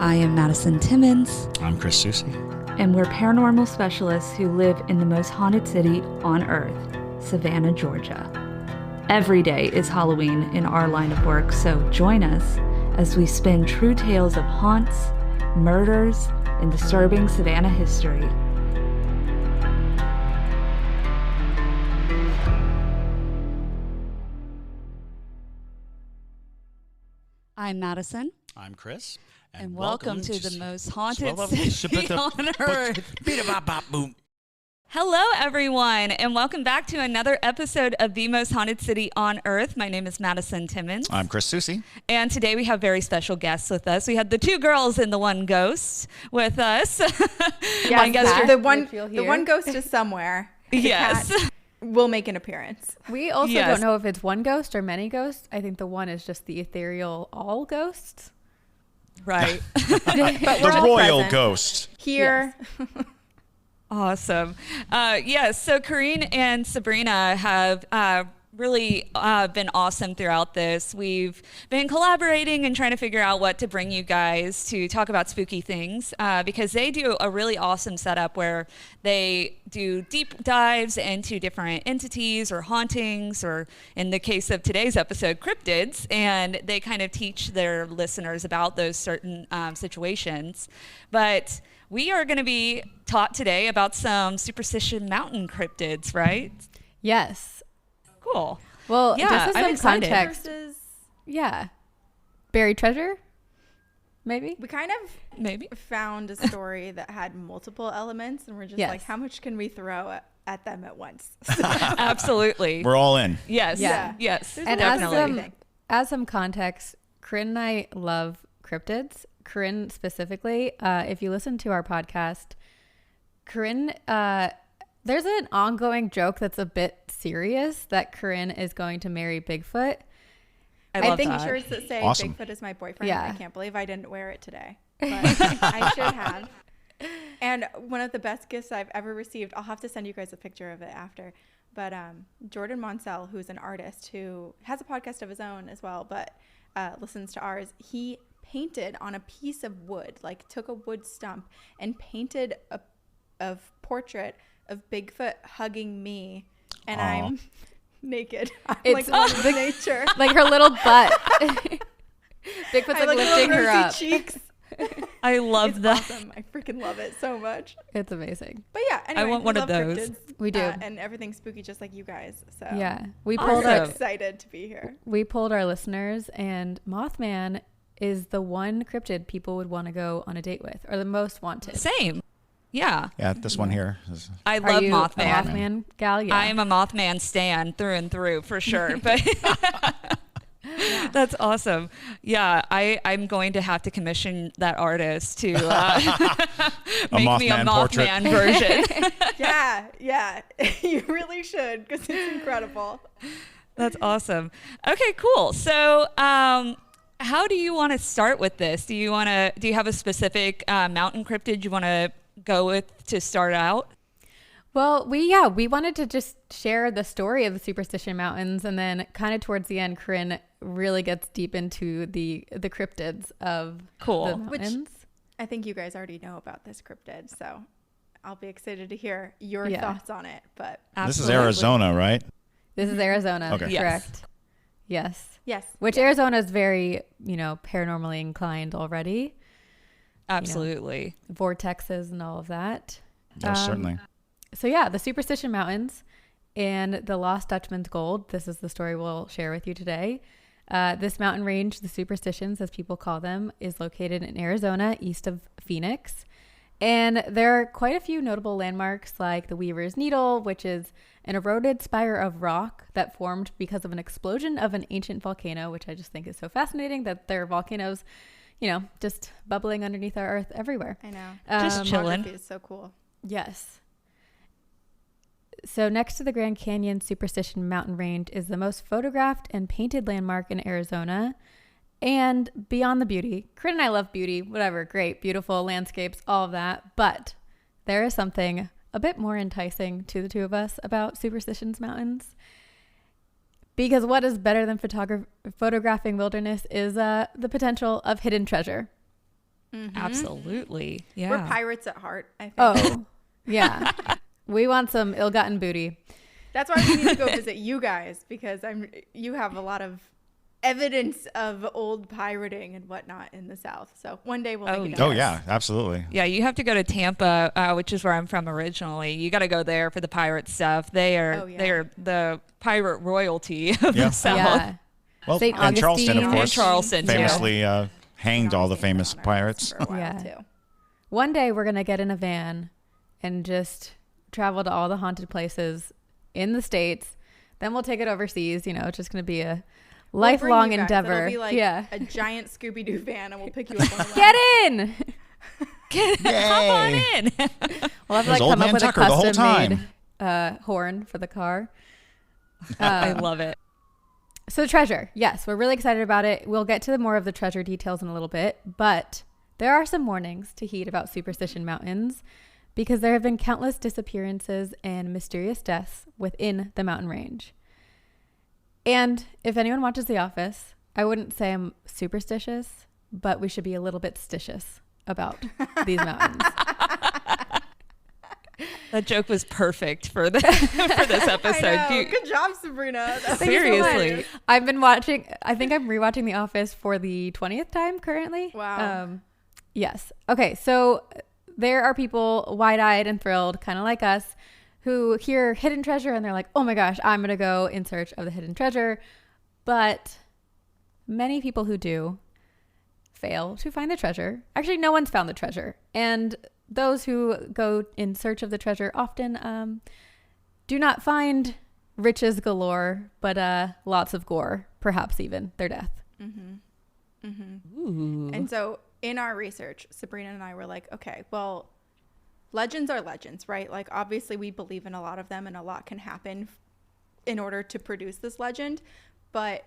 I am Madison Timmons. I'm Chris Susie. And we're paranormal specialists who live in the most haunted city on earth, Savannah, Georgia. Every day is Halloween in our line of work, so join us as we spin true tales of haunts, murders, and disturbing Savannah history. I'm Madison. I'm Chris. And welcome to the most haunted city on earth. Hello, everyone, and welcome back to another episode of The Most Haunted City on Earth. My name is Madison Timmons. I'm Chris Susie. And today we have very special guests with us. We have the two girls and the one ghost with us. Yes, the one ghost is somewhere. Yes. Will make an appearance. We also don't know if it's one ghost or many ghosts. I think the one is just the ethereal all ghosts. Right. But we're The all royal present ghost. here. Yes. Awesome. Yes, so Corinne and Sabrina have really been awesome throughout this. We've been collaborating and trying to figure out what to bring you guys to talk about spooky things because they do a really awesome setup where they do deep dives into different entities or hauntings, or in the case of today's episode, cryptids, and they kind of teach their listeners about those certain situations. But we are going to be taught today about some Superstition Mountain cryptids, right? Yes. Cool. Well, yeah, just I'm as some excited. context. Yeah. Buried treasure? Maybe? We kind of Maybe. found a story that had multiple elements, and we're just like, how much can we throw at them at once? Absolutely. We're all in. Yes. Yeah. Yes. There's And definitely. as some context, Corinne and I love cryptids. Corinne specifically, if you listen to our podcast, Corinne, there's an ongoing joke that's a bit serious that Corinne is going to marry Bigfoot. I love think that. shirts that say Awesome. Bigfoot is my boyfriend. Yeah. I can't believe I didn't wear it today. But I should have. And one of the best gifts I've ever received, I'll have to send you guys a picture of it after. But Jordan Monsell, who's an artist who has a podcast of his own as well, but listens to ours, he painted on a piece of wood, like took a wood stump and painted a portrait of Bigfoot hugging me, and I'm naked. I'm It's like one with nature. Like her little butt. Bigfoot's I like lifting little her rosy up. cheeks. I love It's that. awesome. I freaking love it so much. It's amazing. But yeah, anyway, want we one of love those. cryptids, We do. and everything spooky, just like you guys. So Yeah. We I'm pulled so Awesome. our, excited to be here. we polled our listeners, and Mothman is the one cryptid people would want to go on a date with, or the most wanted. Same. Yeah. Yeah, this one here is I Are love you Mothman. a Mothman gal? Yeah. I am a Mothman stan through and through for sure. But that's awesome. Yeah, I'm going to have to commission that artist to make me a Mothman portrait. Mothman version. Yeah, you really should, because it's incredible. That's awesome. Okay, cool. So, how do you want to start with this? Do you have a specific mountain cryptid you want to go with to start out? Well, we wanted to just share the story of the Superstition Mountains, and then kind of towards the end, Corinne really gets deep into the cryptids of the mountains. I think you guys already know about this cryptid, so I'll be excited to hear your thoughts on it. But This is Arizona, right? This is Arizona, Okay. correct? Yes. Yes. Which Arizona is very, paranormally inclined already. Absolutely. Vortexes and all of that. Yes, certainly. So yeah, the Superstition Mountains and the Lost Dutchman's Gold. This is the story we'll share with you today. This mountain range, the Superstitions, as people call them, is located in Arizona, east of Phoenix. And there are quite a few notable landmarks like the Weaver's Needle, which is an eroded spire of rock that formed because of an explosion of an ancient volcano, which I just think is so fascinating that there are volcanoes, just bubbling underneath our earth everywhere. I know. Just chilling. Photography is so cool. Yes. So next to the Grand Canyon, Superstition Mountain Range is the most photographed and painted landmark in Arizona. And beyond the beauty, Corinne and I love beauty, whatever, great, beautiful landscapes, all of that. But there is something a bit more enticing to the two of us about Superstitions Mountains. Because what is better than photographing wilderness is the potential of hidden treasure. Absolutely. Yeah. We're pirates at heart, I think. Oh, yeah. We want some ill-gotten booty. That's why we need to go visit you guys, because you have a lot of evidence of old pirating and whatnot in the South. So one day we'll make it down. Oh yeah, absolutely. Yeah, you have to go to Tampa, which is where I'm from originally. You got to go there for the pirate stuff. They are the pirate royalty of the South. Yeah. Well, St. and Charleston, of Augustine. course, Charleston, too. famously hanged all the famous On our pirates. list for a while, Yeah. too. One day we're going to get in a van and just travel to all the haunted places in the States. Then we'll take it overseas. It's just going to be a lifelong endeavor. It'll be like a giant Scooby-Doo van, and we'll pick you up on the way. Get in! Hop on in. We'll have to There's Old come up Man with Tucker a the whole custom-made horn for the car. I love it. So treasure. Yes, we're really excited about it. We'll get to more of the treasure details in a little bit, but there are some warnings to heed about Superstition Mountains because there have been countless disappearances and mysterious deaths within the mountain range. And if anyone watches The Office, I wouldn't say I'm superstitious, but we should be a little bit stitious about these mountains. That joke was perfect for this episode. I know. Good job, Sabrina. That's Seriously. I've been watching, I think I'm rewatching The Office for the 20th time currently. Wow. Yes. Okay. So there are people wide-eyed and thrilled, kind of like us, who hear hidden treasure and they're like, oh my gosh, I'm going to go in search of the hidden treasure. But many people who do fail to find the treasure. Actually, no one's found the treasure. And those who go in search of the treasure often do not find riches galore, but lots of gore, perhaps even their death. Mm-hmm. Mm-hmm. Ooh. And so in our research, Sabrina and I were like, okay, well, legends are legends, right? Like, obviously we believe in a lot of them and a lot can happen in order to produce this legend. But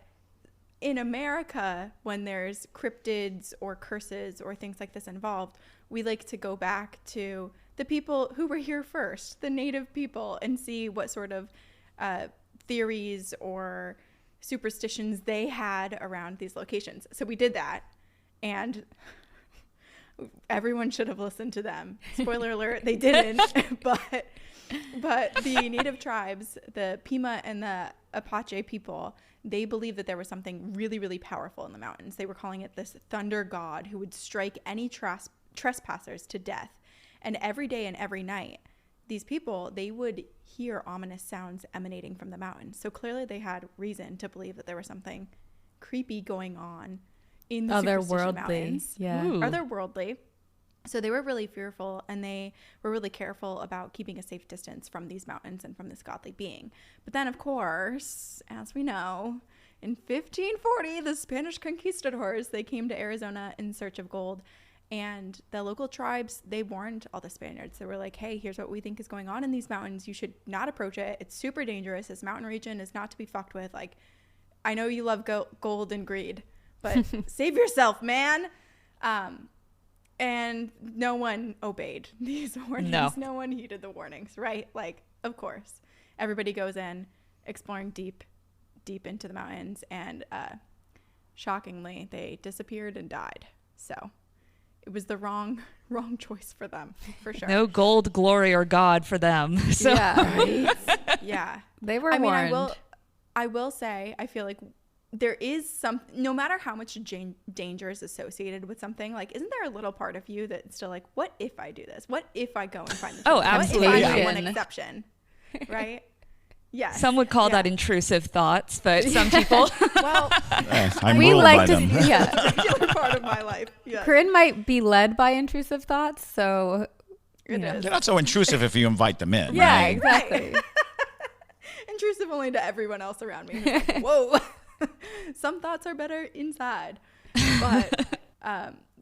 in America, when there's cryptids or curses or things like this involved, we like to go back to the people who were here first, the native people, and see what sort of theories or superstitions they had around these locations. So we did that, and everyone should have listened to them. Spoiler alert, they didn't. but the native tribes, the Pima and the Apache people, they believed that there was something really, really powerful in the mountains. They were calling it this thunder god who would strike any trespassers to death. And every day and every night, these people, they would hear ominous sounds emanating from the mountains. So clearly they had reason to believe that there was something creepy going on in the Superstition Mountains. Yeah. Ooh. Otherworldly. So they were really fearful, and they were really careful about keeping a safe distance from these mountains and from this godly being. But then, of course, as we know, in 1540, the Spanish conquistadors, they came to Arizona in search of gold. And the local tribes, they warned all the Spaniards. They were like, hey, here's what we think is going on in these mountains. You should not approach it. It's super dangerous. This mountain region is not to be fucked with. Like, I know you love gold and greed, but save yourself, man. And no one obeyed these warnings. No one heeded the warnings, right? Like, of course, everybody goes in exploring deep into the mountains, and shockingly, they disappeared and died. So it was the wrong choice for them, for sure. No gold, glory, or God for them. So. Yeah. Right? Yeah. They were I mean, warned. I will say, I feel like there is no matter how much danger is associated with something, like, isn't there a little part of you that's still like, what if I do this? What if I go and find the truth? Oh, absolutely. What if I do one exception? Right? Yes. Some would call that intrusive thoughts, but some people. Well, I'm we ruled like by to, them. yeah. a regular part of my life. Yes. Corinne might be led by intrusive thoughts, so It yeah. is. They're not so intrusive if you invite them in. Yeah, right? exactly. Intrusive only to everyone else around me. Like, whoa. Some thoughts are better inside. But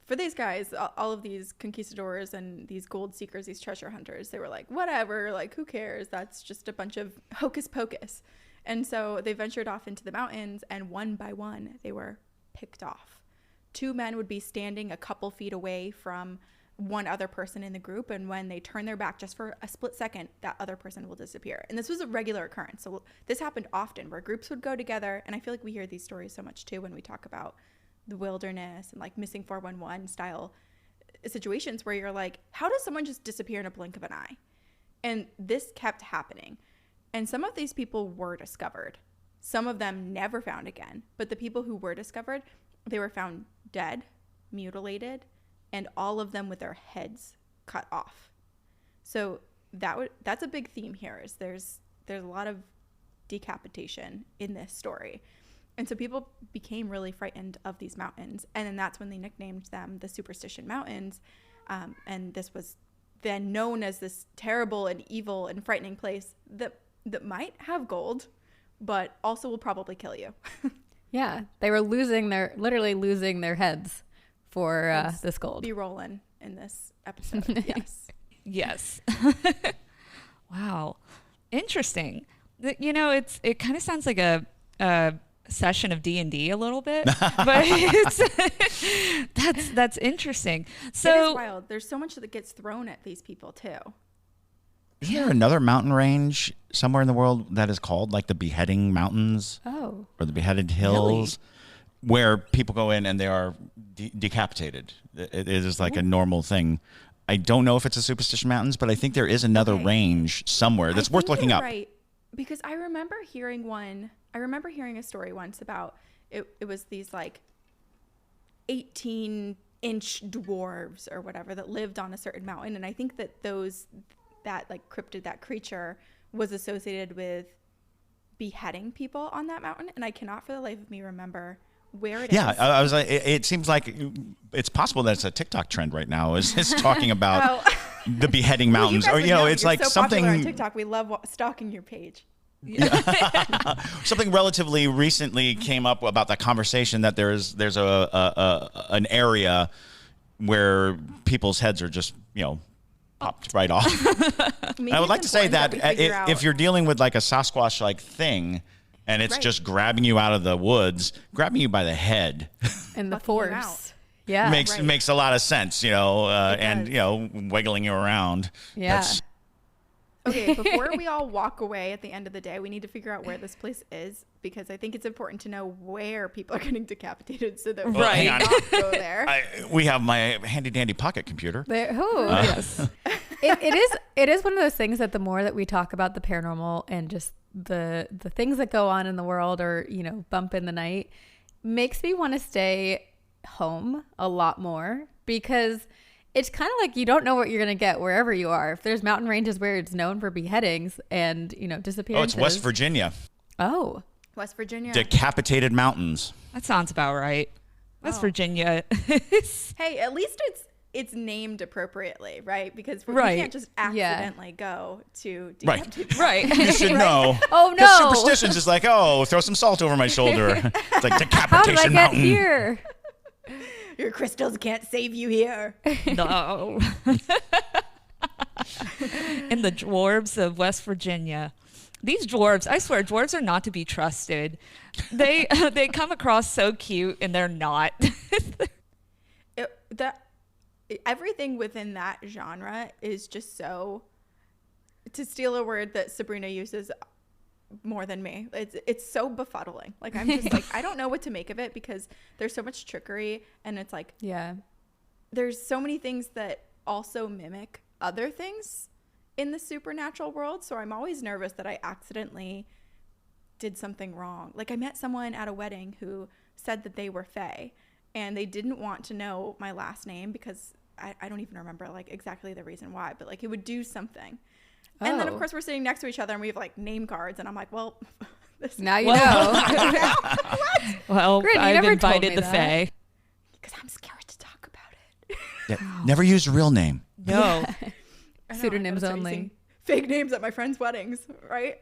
for these guys, all of these conquistadors and these gold seekers, these treasure hunters, they were like, whatever, like, who cares? That's just a bunch of hocus pocus. And so they ventured off into the mountains, and one by one, they were picked off. 2 men would be standing a couple feet away from one other person in the group, and when they turn their back just for a split second, that other person will disappear. And this was a regular occurrence. So this happened often, where groups would go together, and I feel like we hear these stories so much too when we talk about the wilderness and like missing 411 style situations where you're like, how does someone just disappear in a blink of an eye? And this kept happening. And some of these people were discovered. Some of them never found again. But the people who were discovered, they were found dead, mutilated, and all of them with their heads cut off. So that's a big theme here. Is there's a lot of decapitation in this story. And so people became really frightened of these mountains. And then that's when they nicknamed them the Superstition Mountains. And this was then known as this terrible and evil and frightening place that might have gold, but also will probably kill you. Yeah, they were literally losing their heads for this gold. Be rolling in this episode. Yes. Yes. Wow. Interesting. You know, it kind of sounds like a session of D&D a little bit, but that's interesting. So it is wild. There's so much that gets thrown at these people too. Is there another mountain range somewhere in the world that is called like the Beheading Mountains? Oh. Or the Beheaded Hills, where people go in and they are decapitated? It is like a normal thing. I don't know if it's a Superstition Mountains, but I think there is another range somewhere that's worth looking up. Right, because I remember hearing a story once about it was these like 18-inch dwarves or whatever that lived on a certain mountain, and I think that that cryptid, that creature, was associated with beheading people on that mountain, and I cannot for the life of me remember where it is. Yeah, I was like, it seems like it's possible that it's a TikTok trend right now. Is talking about the beheading mountains, well, or it's you're like so something popular on TikTok. We love stalking your page. Something relatively recently came up about that conversation that there's an area where people's heads are just popped right off. I would like to say that if you're dealing with like a Sasquatch like thing, and it's just grabbing you out of the woods, grabbing you by the head, and the Bucking you force. out. Yeah. makes a lot of sense, and wiggling you around. Yeah. Okay, before we all walk away at the end of the day, we need to figure out where this place is, because I think it's important to know where people are getting decapitated so that we hang on. not go there. We have my handy dandy pocket computer. yes. It is one of those things that the more that we talk about the paranormal and just the things that go on in the world, or bump in the night, makes me want to stay home a lot more, because it's kind of like you don't know what you're going to get wherever you are. If there's mountain ranges where it's known for beheadings and disappearances. Oh, it's West Virginia. Oh, West Virginia. Decapitated mountains. That sounds about right. West Virginia. Hey, at least it's named appropriately, right? Because we Right. can't just accidentally go to Right. decapitate. Right. You should know. Oh, Because no. Superstitions is like, throw some salt over my shoulder. It's like how did I Decapitation get Mountain. here? Your crystals can't save you here. No. In the dwarves of West Virginia. These dwarves, I swear, dwarves are not to be trusted. They come across so cute, and they're not. Everything within that genre is just so, to steal a word that Sabrina uses more than me, it's so befuddling. Like, I'm just like, I don't know what to make of it, because there's so much trickery, and it's like, Yeah. there's so many things that also mimic other things in the supernatural world. So I'm always nervous that I accidentally did something wrong. Like, I met someone at a wedding who said that they were Fae, and they didn't want to know my last name, because I don't even remember like exactly the reason why, but like it would do something. And then of course we're sitting next to each other and we have like name cards, and I'm like, well, Now you know. Well, Corinne, you I've never told invited me the that. Fae. because I'm scared to talk about it. Yeah, never use a real name. No. I know, Pseudonyms I gotta start only. using fake names at my friends' weddings, right?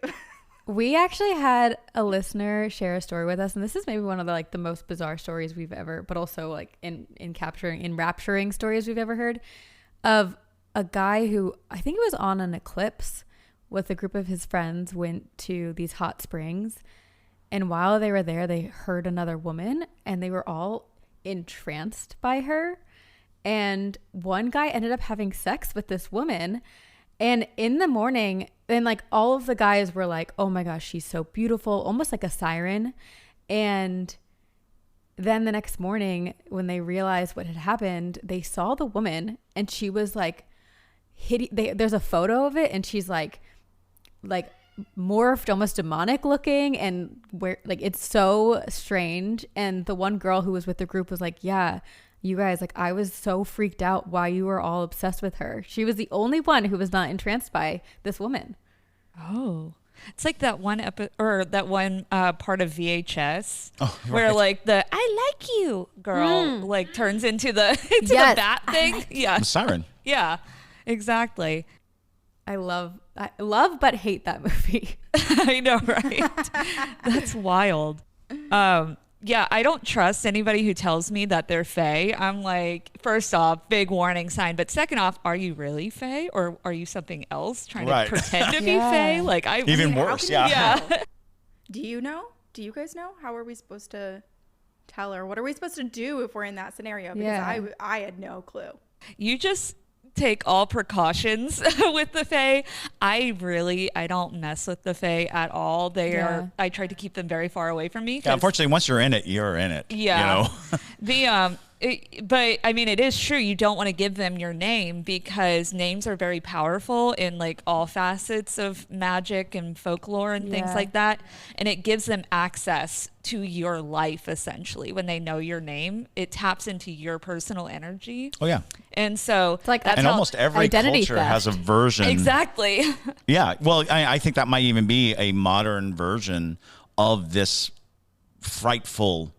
We actually had a listener share a story with us, and this is maybe one of the most bizarre stories we've ever, but also like enrapturing stories we've ever heard, of a guy who, I think it was on an eclipse, with a group of his friends, went to these hot springs, and while they were there, they heard another woman, and they were all entranced by her, and one guy ended up having sex with this woman. And in the morning, then like all of the guys were like, oh my gosh, she's so beautiful, almost like a siren. And then the next morning when they realized what had happened, they saw the woman and she was like, there's a photo of it and she's like morphed, almost demonic looking, and where like it's so strange. And the one girl who was with the group was like, yeah, you guys, like I was so freaked out why you were all obsessed with her. She was the only one who was not entranced by this woman. Oh, it's like that one part of VHS where right. like the "I like you" girl like turns into the the bat thing. Yeah, Siren. Yeah, exactly. I love but hate that movie. I know, right? That's wild. Yeah, I don't trust anybody who tells me that they're fae. I'm like, first off, big warning sign. But second off, are you really fae, or are you something else trying to pretend to be fae? Like, Even worse, yeah. Do you know? Do you guys know? How are we supposed to tell her? What are we supposed to do if we're in that scenario? Because I had no clue. You just take all precautions with the fae. I don't mess with the fae at all. I try to keep them very far away from me. Yeah, unfortunately, once you're in it, you're in it. Yeah. You know? But I mean, it is true. You don't want to give them your name because names are very powerful in like all facets of magic and folklore and things like that. And it gives them access to your life, essentially. When they know your name, it taps into your personal energy. Oh, yeah. And so it's like that's and almost every culture theft. has a version. Exactly. Yeah. Well, I think that might even be a modern version of this frightful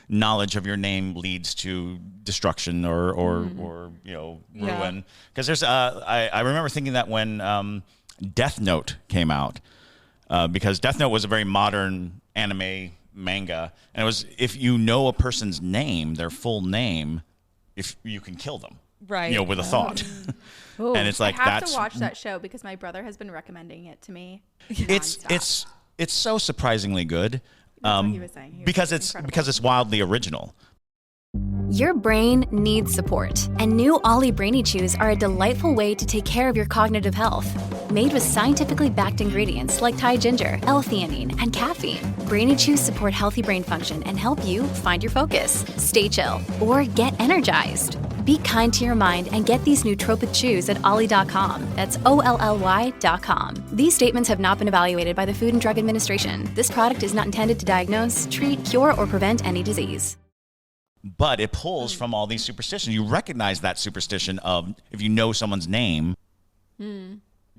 knowledge of your name leads to destruction or ruin. Because there's I remember thinking that when Death Note came out, because Death Note was a very modern anime manga, and it was if you know a person's name, their full name, if you can kill them, right? With a thought. And it's like I have to watch that show because my brother has been recommending it to me. It's so surprisingly good. That's what he was saying. Because it's wildly original. Your brain needs support, and new Ollie Brainy Chews are a delightful way to take care of your cognitive health. Made with scientifically backed ingredients like Thai ginger, L-theanine, and caffeine, Brainy Chews support healthy brain function and help you find your focus, stay chill, or get energized. Be kind to your mind and get these nootropic chews at ollie.com. That's OLLY.com. These statements have not been evaluated by the Food and Drug Administration. This product is not intended to diagnose, treat, cure, or prevent any disease. But it pulls from all these superstitions. You recognize that superstition of if you know someone's name,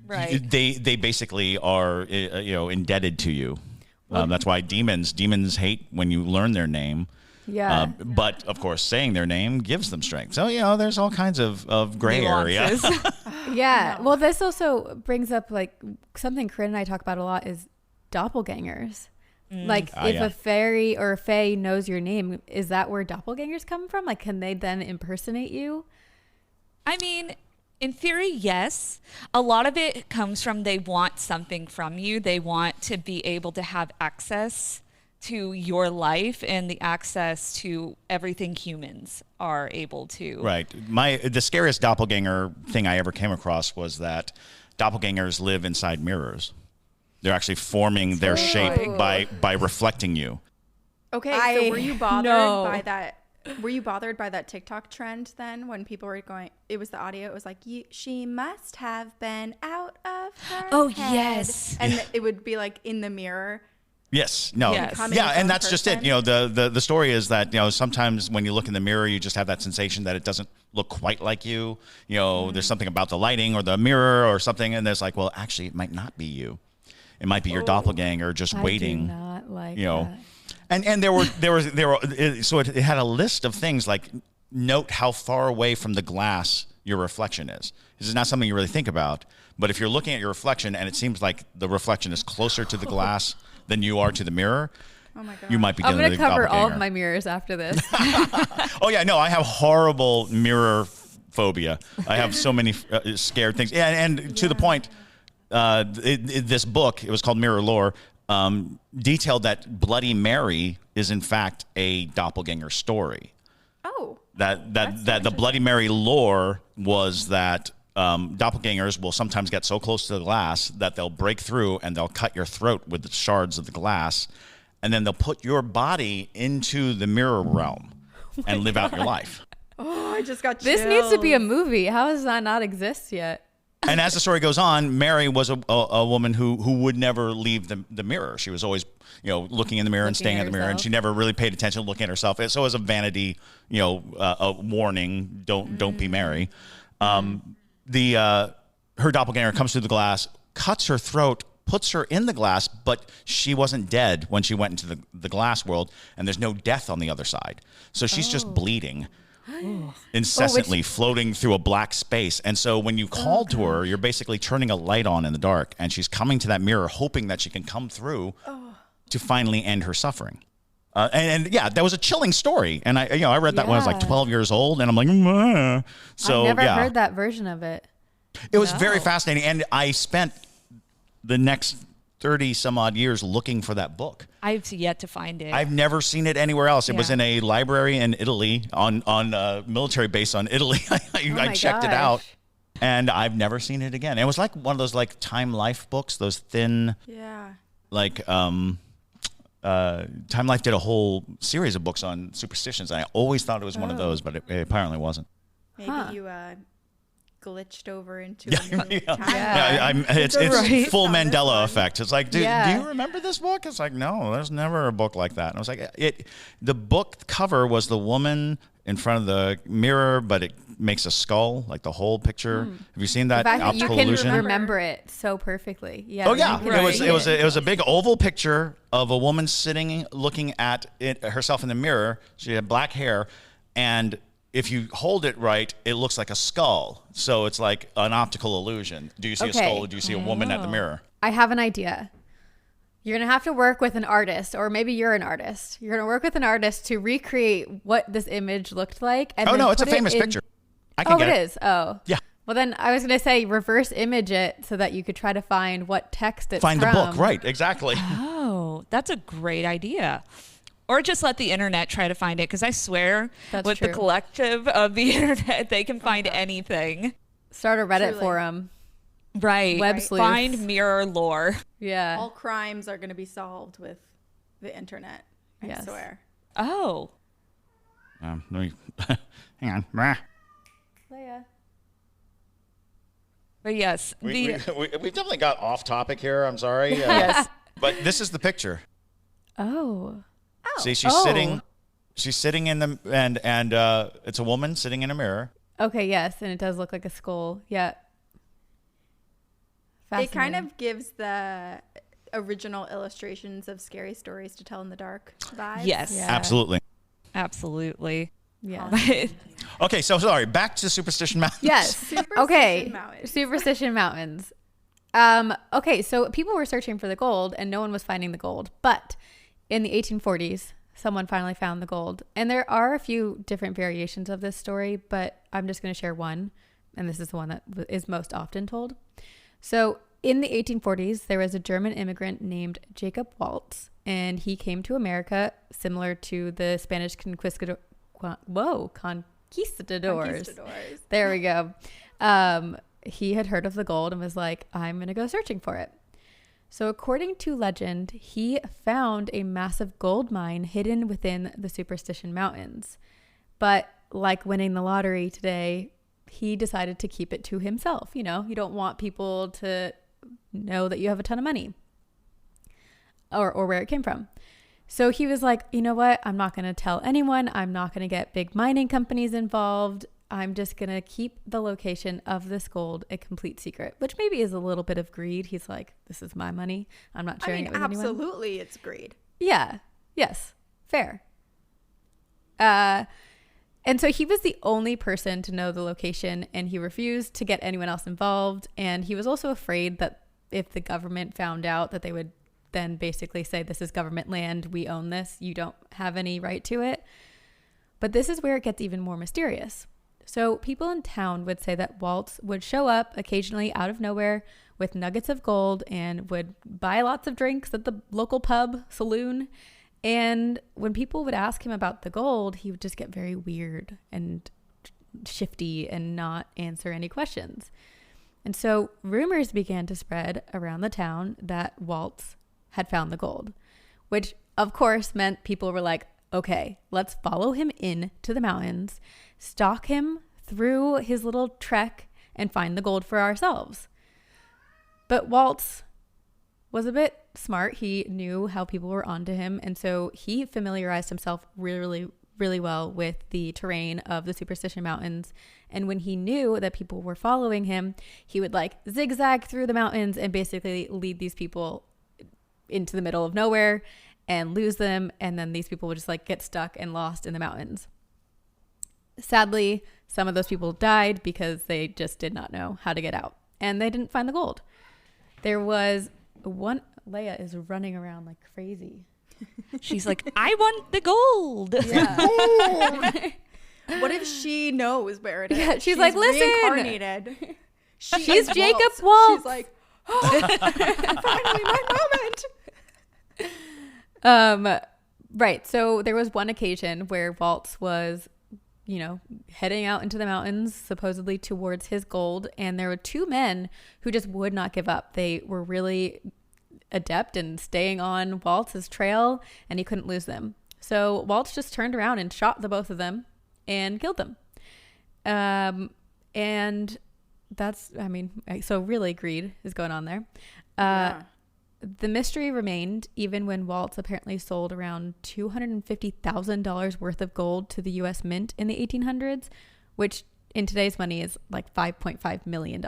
right? They basically are indebted to you. That's why demons hate when you learn their name. Yeah. But of course, saying their name gives them strength. So there's all kinds of gray area. Yeah. Well, this also brings up like something Corinne and I talk about a lot is doppelgangers. Like if a fairy or a fae knows your name, is that where doppelgangers come from? Like, can they then impersonate you? I mean, in theory, yes. A lot of it comes from they want something from you. They want to be able to have access to your life and the access to everything humans are able to. Right. The scariest doppelganger thing I ever came across was that doppelgangers live inside mirrors. They're actually forming their shape by reflecting you. Okay, so were you bothered by that? Were you bothered by that TikTok trend then when people were going? It was the audio. It was like she must have been out of her head. Yes, and it would be like in the mirror. Yes. No. Yes. Yeah, and that's just it. The story is that sometimes when you look in the mirror, you just have that sensation that it doesn't look quite like you. There's something about the lighting or the mirror or something, and there's like, well, actually, it might not be you. It might be your doppelganger just waiting. I do not like that. And there were so it had a list of things like note how far away from the glass your reflection is. This is not something you really think about, but if you're looking at your reflection and it seems like the reflection is closer to the glass than you are to the mirror, oh my God. you might be I'm dealing with a going to cover all doppelganger. of my mirrors after this. Oh yeah, no, I have horrible mirror phobia. I have so many scared things. And to the point, this book, it was called Mirror Lore, detailed that Bloody Mary is in fact a doppelganger story. Oh. That the Bloody Mary lore was that doppelgangers will sometimes get so close to the glass that they'll break through and they'll cut your throat with the shards of the glass, and then they'll put your body into the mirror realm and live out your life. Oh, I just got chills. This needs to be a movie. How does that not exist yet? And as the story goes on, Mary was a woman who would never leave the mirror. She was always, looking in the mirror and staying in the mirror, and she never really paid attention to looking at herself. So as a vanity, a warning, don't be Mary. Her doppelganger comes through the glass, cuts her throat, puts her in the glass, but she wasn't dead when she went into the glass world, and there's no death on the other side. So she's just bleeding. Incessantly floating through a black space. And so when you call to her, you're basically turning a light on in the dark, and she's coming to that mirror hoping that she can come through to finally end her suffering. And that was a chilling story. And I read that when I was like 12 years old, and I'm like, so I've never heard that version of it. It was very fascinating. And I spent the next 30 some odd years looking for that book. I've yet to find it. I've never seen it anywhere else. It was in a library in Italy, on a military base on Italy. I checked it out, and I've never seen it again. It was like one of those like Time Life books, those thin, like Time Life did a whole series of books on superstitions. I always thought it was one of those, but it apparently wasn't. Maybe you glitched over into a new time. It's full Mandela effect. It's like, do you remember this book? It's like, no, there's never a book like that. And I was like, the book cover was the woman in front of the mirror, but it makes a skull, like the whole picture. Have you seen that optical illusion? You can remember it so perfectly. Yeah. Oh yeah, it was a big oval picture of a woman sitting, looking at herself in the mirror. She had black hair, and if you hold it right, it looks like a skull. So it's like an optical illusion. Do you see a skull, or do you see a woman at the mirror? I have an idea. You're going to have to work with an artist, or maybe you're an artist. You're going to work with an artist to recreate what this image looked like. And it's a famous picture. I can get it. It is? Oh. Yeah. Well, then I was going to say reverse image it so that you could try to find what text it's from. Find the book, right. Exactly. Oh, that's a great idea. Or just let the internet try to find it, because I swear with the collective of the internet, they can find anything. Start a Reddit forum. Right. Web sleuths. Find mirror lore. Yeah. All crimes are going to be solved with the internet. I swear. Oh. Hang on. Leia. But yes. We definitely got off topic here. I'm sorry. Yes. But this is the picture. Oh. See, she's sitting. She's sitting in the and it's a woman sitting in a mirror. Okay, yes, and it does look like a skull. Yeah. It kind of gives the original illustrations of Scary Stories to Tell in the Dark vibes. Yes. Yeah. Absolutely. Yeah. Okay, so sorry. Back to Superstition Mountains. Yes. Superstition Mountains. Okay, so people were searching for the gold, and no one was finding the gold, but in the 1840s, someone finally found the gold. And there are a few different variations of this story, but I'm just going to share one. And this is the one that is most often told. So in the 1840s, there was a German immigrant named Jacob Waltz, and he came to America similar to the Spanish conquistadors. There we go. He had heard of the gold and was like, I'm going to go searching for it. So according to legend, he found a massive gold mine hidden within the Superstition Mountains. But like winning the lottery today, he decided to keep it to himself. You don't want people to know that you have a ton of money or where it came from. So he was like, you know what? I'm not going to tell anyone. I'm not going to get big mining companies involved. I'm just going to keep the location of this gold a complete secret, which maybe is a little bit of greed. He's like, this is my money. I'm not sharing it with anyone. Absolutely, it's greed. Yeah. Yes. Fair. And so he was the only person to know the location, and he refused to get anyone else involved. And he was also afraid that if the government found out, that they would then basically say, this is government land. We own this. You don't have any right to it. But this is where it gets even more mysterious. So people in town would say that Waltz would show up occasionally out of nowhere with nuggets of gold and would buy lots of drinks at the local pub, saloon. And when people would ask him about the gold, he would just get very weird and shifty and not answer any questions. And so rumors began to spread around the town that Waltz had found the gold, which of course, meant people were like, okay, let's follow him into the mountains, stalk him through his little trek, and find the gold for ourselves. But Waltz was a bit smart. He knew how people were onto him, and so he familiarized himself really, really well with the terrain of the Superstition Mountains. And when he knew that people were following him, he would like zigzag through the mountains and basically lead these people into the middle of nowhere and lose them. And then these people would just like get stuck and lost in the mountains. Sadly, some of those people died because they just did not know how to get out, and they didn't find the gold. There was one. Leia is running around like crazy. She's like, I want the gold. Yeah. What if she knows where it is? Yeah, she's like, listen. Reincarnated. She's Jacob Waltz. She's like, oh, finally my moment. Right. So there was one occasion where Waltz was, heading out into the mountains, supposedly towards his gold. And there were two men who just would not give up. They were really adept in staying on Waltz's trail, and he couldn't lose them. So Waltz just turned around and shot the both of them and killed them. And that's, so really greed is going on there. Yeah. The mystery remained even when Waltz apparently sold around $250,000 worth of gold to the U.S. Mint in the 1800s, which in today's money is like $5.5 million.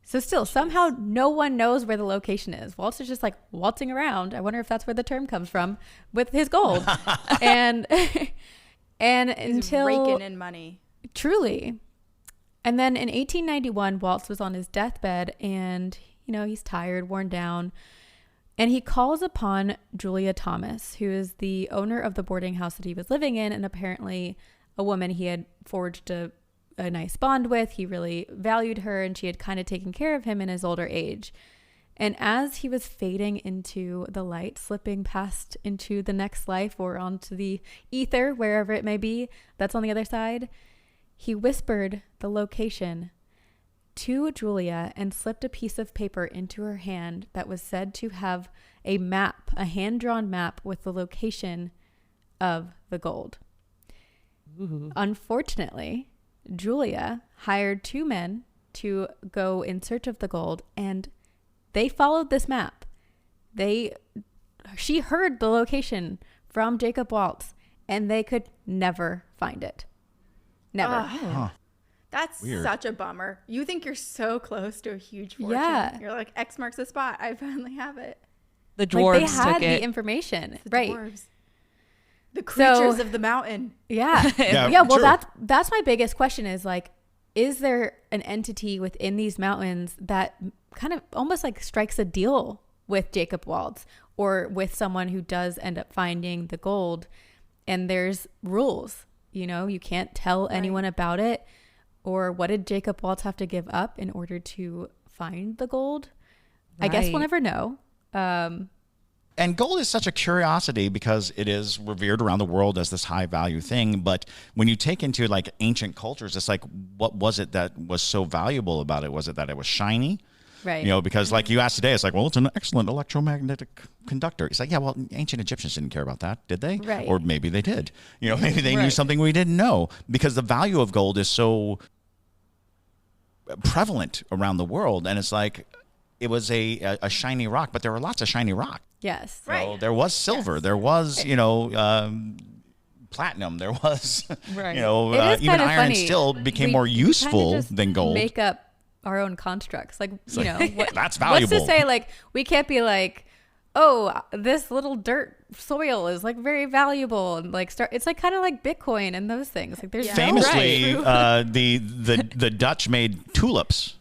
So still, somehow no one knows where the location is. Waltz is just like waltzing around. I wonder if that's where the term comes from, with his gold. and until raking in money. Truly. And then in 1891, Waltz was on his deathbed, and he's tired, worn down, and he calls upon Julia Thomas, who is the owner of the boarding house that he was living in, and apparently a woman he had forged a nice bond with. He really valued her, and she had kind of taken care of him in his older age. And as he was fading into the light, slipping past into the next life or onto the ether, wherever it may be, that's on the other side, he whispered the location to Julia and slipped a piece of paper into her hand that was said to have a map, a hand-drawn map with the location of the gold. Ooh. Unfortunately, Julia hired two men to go in search of the gold, and they followed this map. She heard the location from Jacob Waltz, and they could never find it. Never. That's weird. Such a bummer. You think you're so close to a huge fortune. Yeah. You're like, X marks the spot. I finally have it. The dwarves they had took it. the information. The right. dwarves. The creatures of the mountain. Yeah. Yeah, well, true. that's my biggest question is like, is there an entity within these mountains that kind of almost like strikes a deal with Jacob Waltz or with someone who does end up finding the gold, and there's rules, you can't tell anyone about it? Or what did Jacob Waltz have to give up in order to find the gold? Right. I guess we'll never know. And gold is such a curiosity because it is revered around the world as this high value thing. But when you take into like ancient cultures, it's like, what was it that was so valuable about it? Was it that it was shiny? Right. Because like you asked today, it's like, well, it's an excellent electromagnetic conductor. It's like, yeah, well, ancient Egyptians didn't care about that, did they? Right. Or maybe they did. Maybe they knew something we didn't know, because the value of gold is so prevalent around the world. And it's like, it was a shiny rock, but there were lots of shiny rock. Yes. Right. There was silver. Yes. There was, platinum. There was, right. Even iron funny. Still became more useful than gold. Make up our own constructs. Like, that's valuable. What's to say, like, we can't be like, oh, this little dirt soil is like very valuable, and like it's like kind of like Bitcoin and those things. Like there's famously, the Dutch made tulips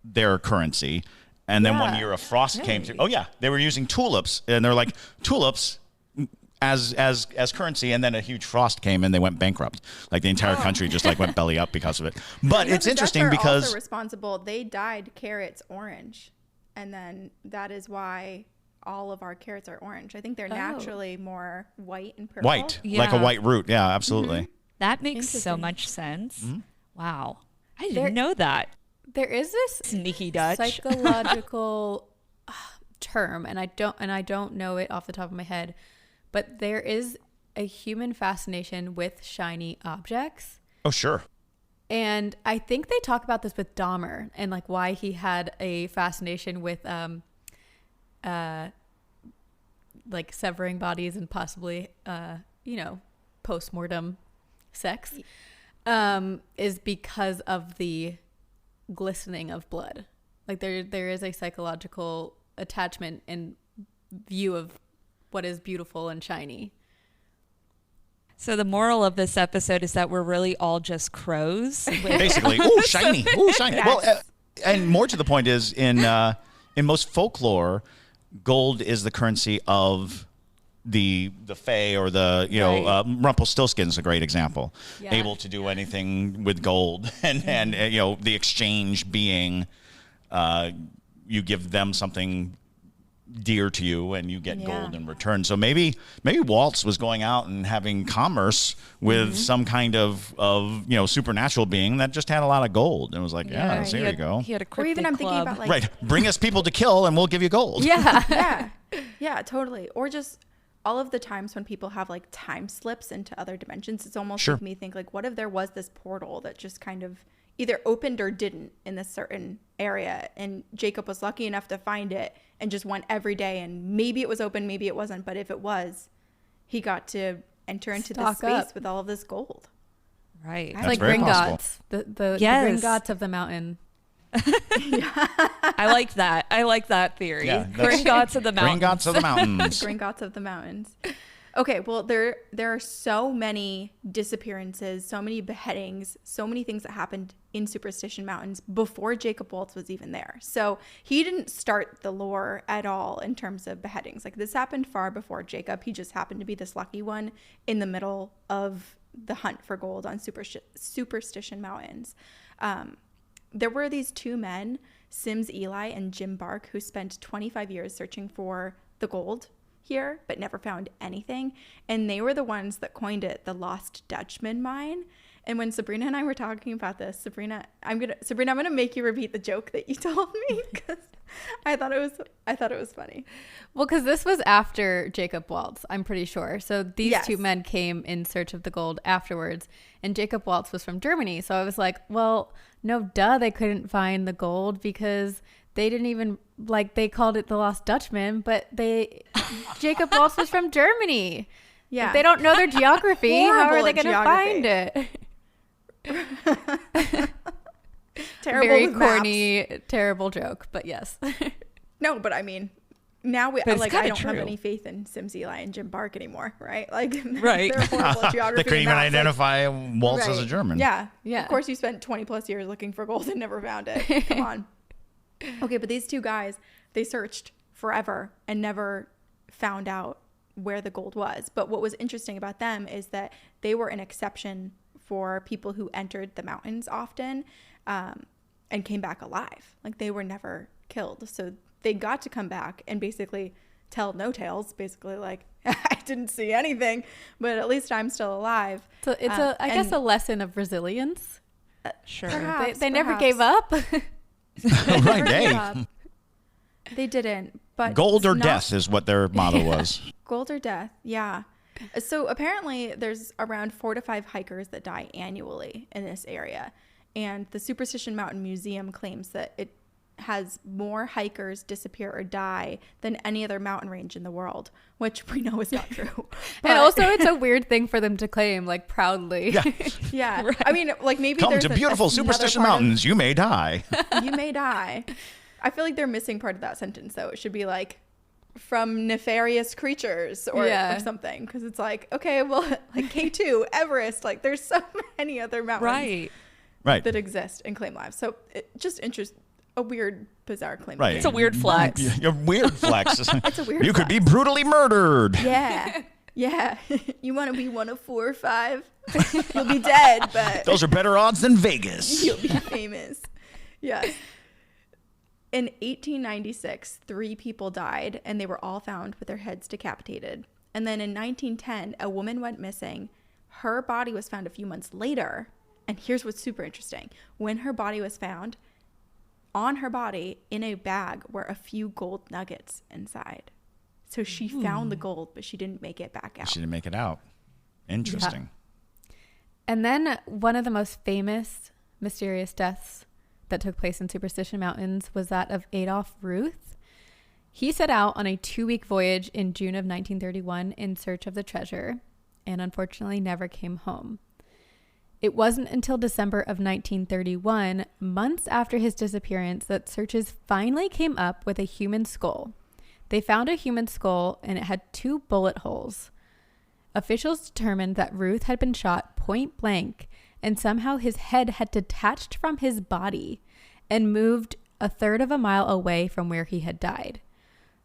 their currency. And then one year a frost came through. Oh yeah, they were using tulips, and they're like tulips as currency. And then a huge frost came, and they went bankrupt. Like the entire country just like went belly up because of it. But it's interesting because also responsible. They dyed carrots orange, and then that is why all of our carrots are orange. I think they're naturally more white and purple. White, like a white root. Yeah, absolutely. Mm-hmm. That makes so much sense. Mm-hmm. Wow, I didn't know that. There is this sneaky Dutch psychological term, and I don't know it off the top of my head, but there is a human fascination with shiny objects. Oh, sure. And I think they talk about this with Dahmer and like why he had a fascination with like severing bodies and possibly post-mortem sex is because of the glistening of blood. Like there is a psychological attachment and view of what is beautiful and shiny. So the moral of this episode is that we're really all just crows. Basically, ooh, shiny, ooh, shiny. Yes. Well, and more to the point is in most folklore, gold is the currency of the fae, or the Right. Rumpelstiltskin's a great example. Yeah. Able to do anything with gold, and the exchange being you give them something dear to you and you get Yeah. gold in return. So maybe Waltz was going out and having commerce with some kind of supernatural being that just had a lot of gold and was like, Yeah, there you go. He had a Or cryptid even I'm thinking club. about like Right. Bring us people to kill and we'll give you gold. Yeah. yeah, totally. Or just all of the times when people have like time slips into other dimensions, it's almost Sure. like me think like, what if there was this portal that just kind of either opened or didn't in this certain area, and Jacob was lucky enough to find it and just went every day, and maybe it was open, maybe it wasn't, but if it was, he got to enter into this Stock space up. with all of this gold. Right. It's That's like very possible. Gringotts, the Yes. Gringotts of the mountain. I like that. I like that theory. Yeah, that's- Gringotts of the mountains. Gringotts of the mountains. Gringotts of the mountains. Okay, well, there are so many disappearances, so many beheadings, so many things that happened in Superstition Mountains before Jacob Waltz was even there. So he didn't start the lore at all in terms of beheadings. Like, this happened far before Jacob. He just happened to be this lucky one in the middle of the hunt for gold on Superstition Mountains. There were these two men, Sims Eli and Jim Bark, who spent 25 years searching for the gold here, but never found anything. And they were the ones that coined it the Lost Dutchman mine. And when Sabrina and I were talking about this, Sabrina, I'm gonna make you repeat the joke that you told me, because I thought it was funny. Well, because this was after Jacob Waltz, I'm pretty sure. So these Yes. two men came in search of the gold afterwards, and Jacob Waltz was from Germany. So I was like, well, no, duh, they couldn't find the gold because they didn't even, like, they called it the Lost Dutchman, but Jacob Waltz was from Germany. Yeah. If they don't know their geography, how are Horrible they at going to find geography. it? Terrible Very with maps. corny, terrible joke, but yes. No, but I mean, now But it's I kinda don't have true. any faith in Sims Eli and Jim Bark anymore, right? Like, Right. they're horrible at geography. They couldn't and even maps, like- identify Waltz as a Right. German. Yeah. Yeah. Of course, you spent 20 plus years looking for gold and never found it. Come on. Okay, but these two guys, they searched forever and never found out where the gold was. But what was interesting about them is that they were an exception for people who entered the mountains often and came back alive. Like, they were never killed. So they got to come back and basically tell no tales, basically like, I didn't see anything, but at least I'm still alive. So it's I guess a lesson of resilience. Sure. Perhaps, They never perhaps. gave up. Right. Never Hey. gave up. They didn't. But Gold or not- death is what their motto was. Gold or death, yeah. So apparently there's around 4 to 5 hikers that die annually in this area. And the Superstition Mountain Museum claims that it has more hikers disappear or die than any other mountain range in the world, which we know is not true. And also, it's a weird thing for them to claim, like, proudly. Yeah. Yeah. I mean, like, maybe Come there's to beautiful another Superstition part of- Mountains. You may die. You may die. I feel like they're missing part of that sentence, though. It should be like, from nefarious creatures or something, because it's like, okay, well, like K2, Everest, like there's so many other mountains Right. Right. that exist and claim lives. So it just a weird, bizarre claim. Right. It's a weird flex. You're weird flex. It's a weird You could flex. be brutally murdered. Yeah. Yeah. You want to be one of 4 or 5? You'll be dead, but Those are better odds than Vegas. you'll be famous. Yes. In 1896, 3 people died, and they were all found with their heads decapitated. And then in 1910, a woman went missing. Her body was found a few months later. And here's what's super interesting. When her body was found, on her body in a bag were a few gold nuggets inside. So she found the gold, but she didn't make it back out. She didn't make it out. Interesting. Yeah. And then one of the most famous mysterious deaths that took place in Superstition Mountains was that of Adolf Ruth. He set out on a 2-week voyage in June of 1931 in search of the treasure and unfortunately never came home. It wasn't until December of 1931, months after his disappearance, that searchers finally came up with a human skull. They found a human skull and it had 2 bullet holes. Officials determined that Ruth had been shot point blank and somehow his head had detached from his body and moved a third of a mile away from where he had died.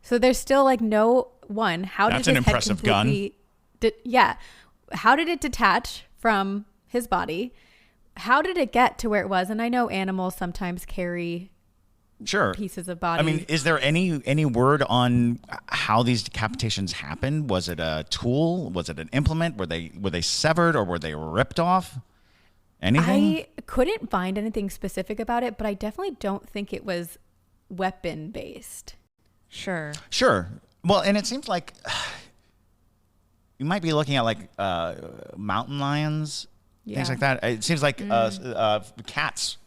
So there's still like no one. How That's did an his head impressive gun. How did it detach from his body? How did it get to where it was? And I know animals sometimes carry pieces of body. I mean, is there any word on how these decapitations happened? Was it a tool? Was it an implement? Were they severed or were they ripped off? Anything? I couldn't find anything specific about it, but I definitely don't think it was weapon based. Sure. Well, and it seems like you might be looking at like mountain lions, things like that. It seems like cats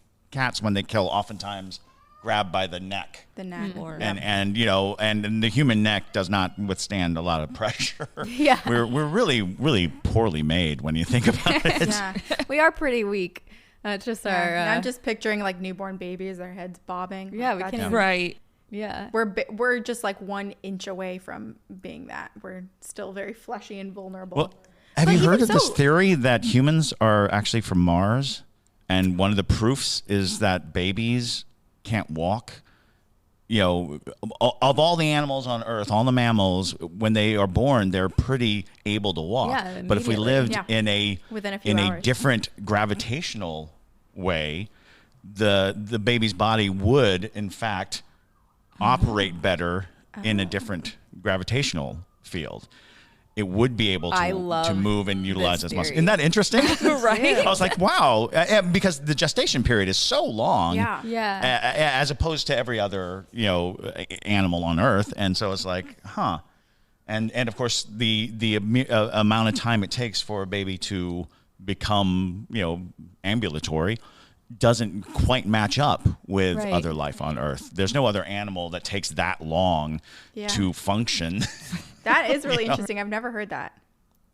when they kill oftentimes grab by the neck. The neck. And the human neck does not withstand a lot of pressure. Yeah. We're really, really poorly made when you think about it. Yeah. We are pretty weak. It's just our. And I'm just picturing like newborn babies, their heads bobbing. Yeah, like, we can. Right. Yeah. We're just like 1 inch away from being that. We're still very fleshy and vulnerable. Well, have you heard of this theory that humans are actually from Mars? And one of the proofs is that babies can't walk. You know, of all the animals on Earth, all the mammals, when they are born, they're pretty able to walk. Yeah, but if we lived in a different gravitational way, the baby's body would, in fact, operate better in a different gravitational field. It would be able to move and utilize its muscles. Isn't that interesting? Right. I was like, wow, because the gestation period is so long. Yeah. As opposed to every other, animal on Earth, and so it's like, huh. And of course the amount of time it takes for a baby to become, ambulatory doesn't quite match up with other life on Earth. There's no other animal that takes that long to function. That is really interesting. I've never heard that.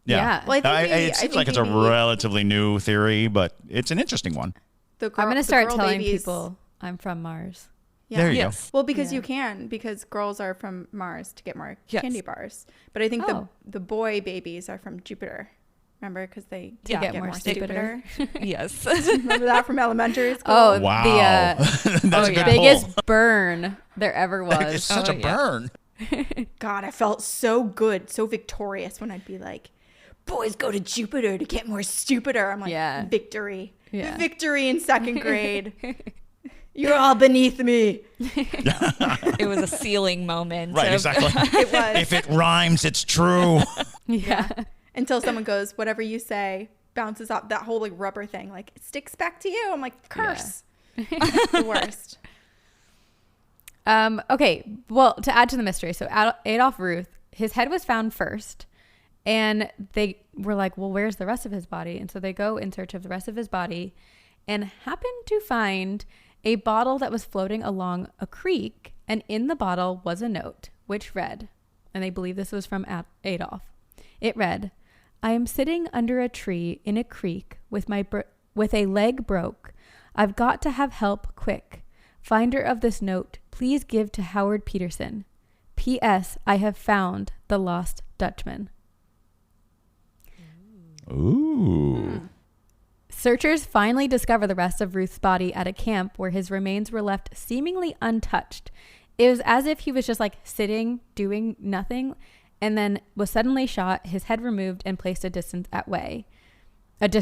Yeah. Well, it seems like it's a relatively new theory, but it's an interesting one. I'm going to start telling people I'm from Mars. Yeah. There you go. Well, because you can, because girls are from Mars to get more candy bars. But I think the boy babies are from Jupiter. Remember? Because they get more stupider. Yes. Remember that from elementary school? Oh, wow. That's a good biggest burn there ever was. It's such a burn. God, I felt so good, so victorious when I'd be like, boys go to Jupiter to get more stupider. I'm like, victory. Yeah. Victory in 2nd grade. You're all beneath me. It was a ceiling moment. Right, exactly. It was. If it rhymes, it's true. Yeah. Until someone goes, whatever you say bounces off, that whole like rubber thing, like it sticks back to you. I'm like, curse. The worst. Okay. Well, to add to the mystery, so Adolf Ruth, his head was found first, and they were like, well, where's the rest of his body? And so they go in search of the rest of his body and happen to find a bottle that was floating along a creek, and in the bottle was a note which read, and they believe this was from Adolf. It read, I am sitting under a tree in a creek with a leg broke. I've got to have help quick. Finder of this note, please give to Howard Peterson. P.S. I have found the lost Dutchman. Ooh. Searchers finally discover the rest of Ruth's body at a camp where his remains were left seemingly untouched. It was as if he was just like sitting, doing nothing, and then was suddenly shot, his head removed, and placed a distance away. And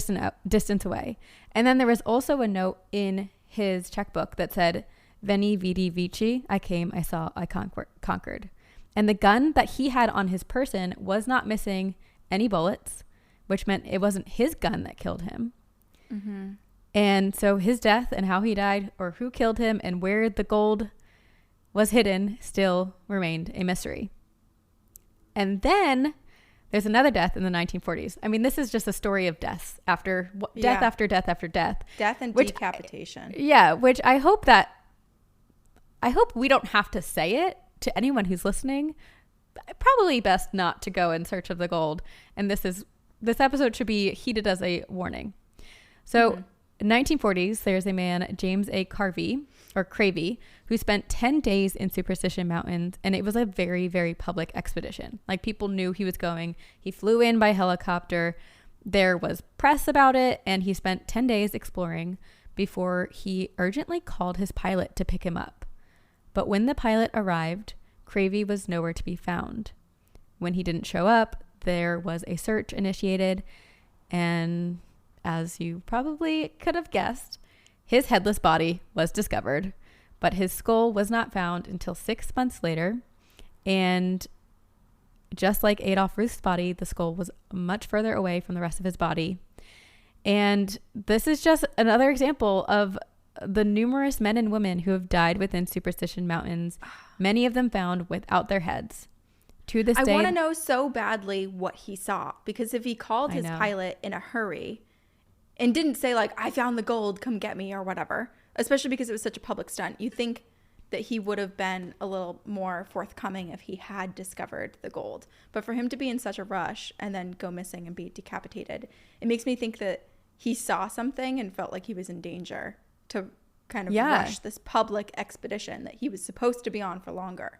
then there was also a note in his checkbook that said, Veni, Vidi, Vici, I came, I saw, I conquered. And the gun that he had on his person was not missing any bullets, which meant it wasn't his gun that killed him. Mm-hmm. And so his death and how he died, or who killed him and where the gold was hidden, still remained a mystery. And then there's another death in the 1940s. I mean, this is just a story of deaths after death after death after death. Death and decapitation. Yeah, which I hope we don't have to say it to anyone who's listening. Probably best not to go in search of the gold. And this episode should be heeded as a warning. So in 1940s, there's a man, James A. Cravey, who spent 10 days in Superstition Mountains, and it was a very, very public expedition. Like, people knew he was going. He flew in by helicopter. There was press about it, and he spent 10 days exploring before he urgently called his pilot to pick him up. But when the pilot arrived, Cravey was nowhere to be found. When he didn't show up, there was a search initiated, and as you probably could have guessed, his headless body was discovered, but his skull was not found until 6 months later. And just like Adolf Ruth's body, the skull was much further away from the rest of his body. And this is just another example of the numerous men and women who have died within Superstition Mountains, many of them found without their heads. To this day, I want to know so badly what he saw, because if he called his pilot in a hurry and didn't say, like, I found the gold, come get me, or whatever, especially because it was such a public stunt, you think that he would have been a little more forthcoming if he had discovered the gold. But for him to be in such a rush and then go missing and be decapitated, it makes me think that he saw something and felt like he was in danger to kind of rush this public expedition that he was supposed to be on for longer.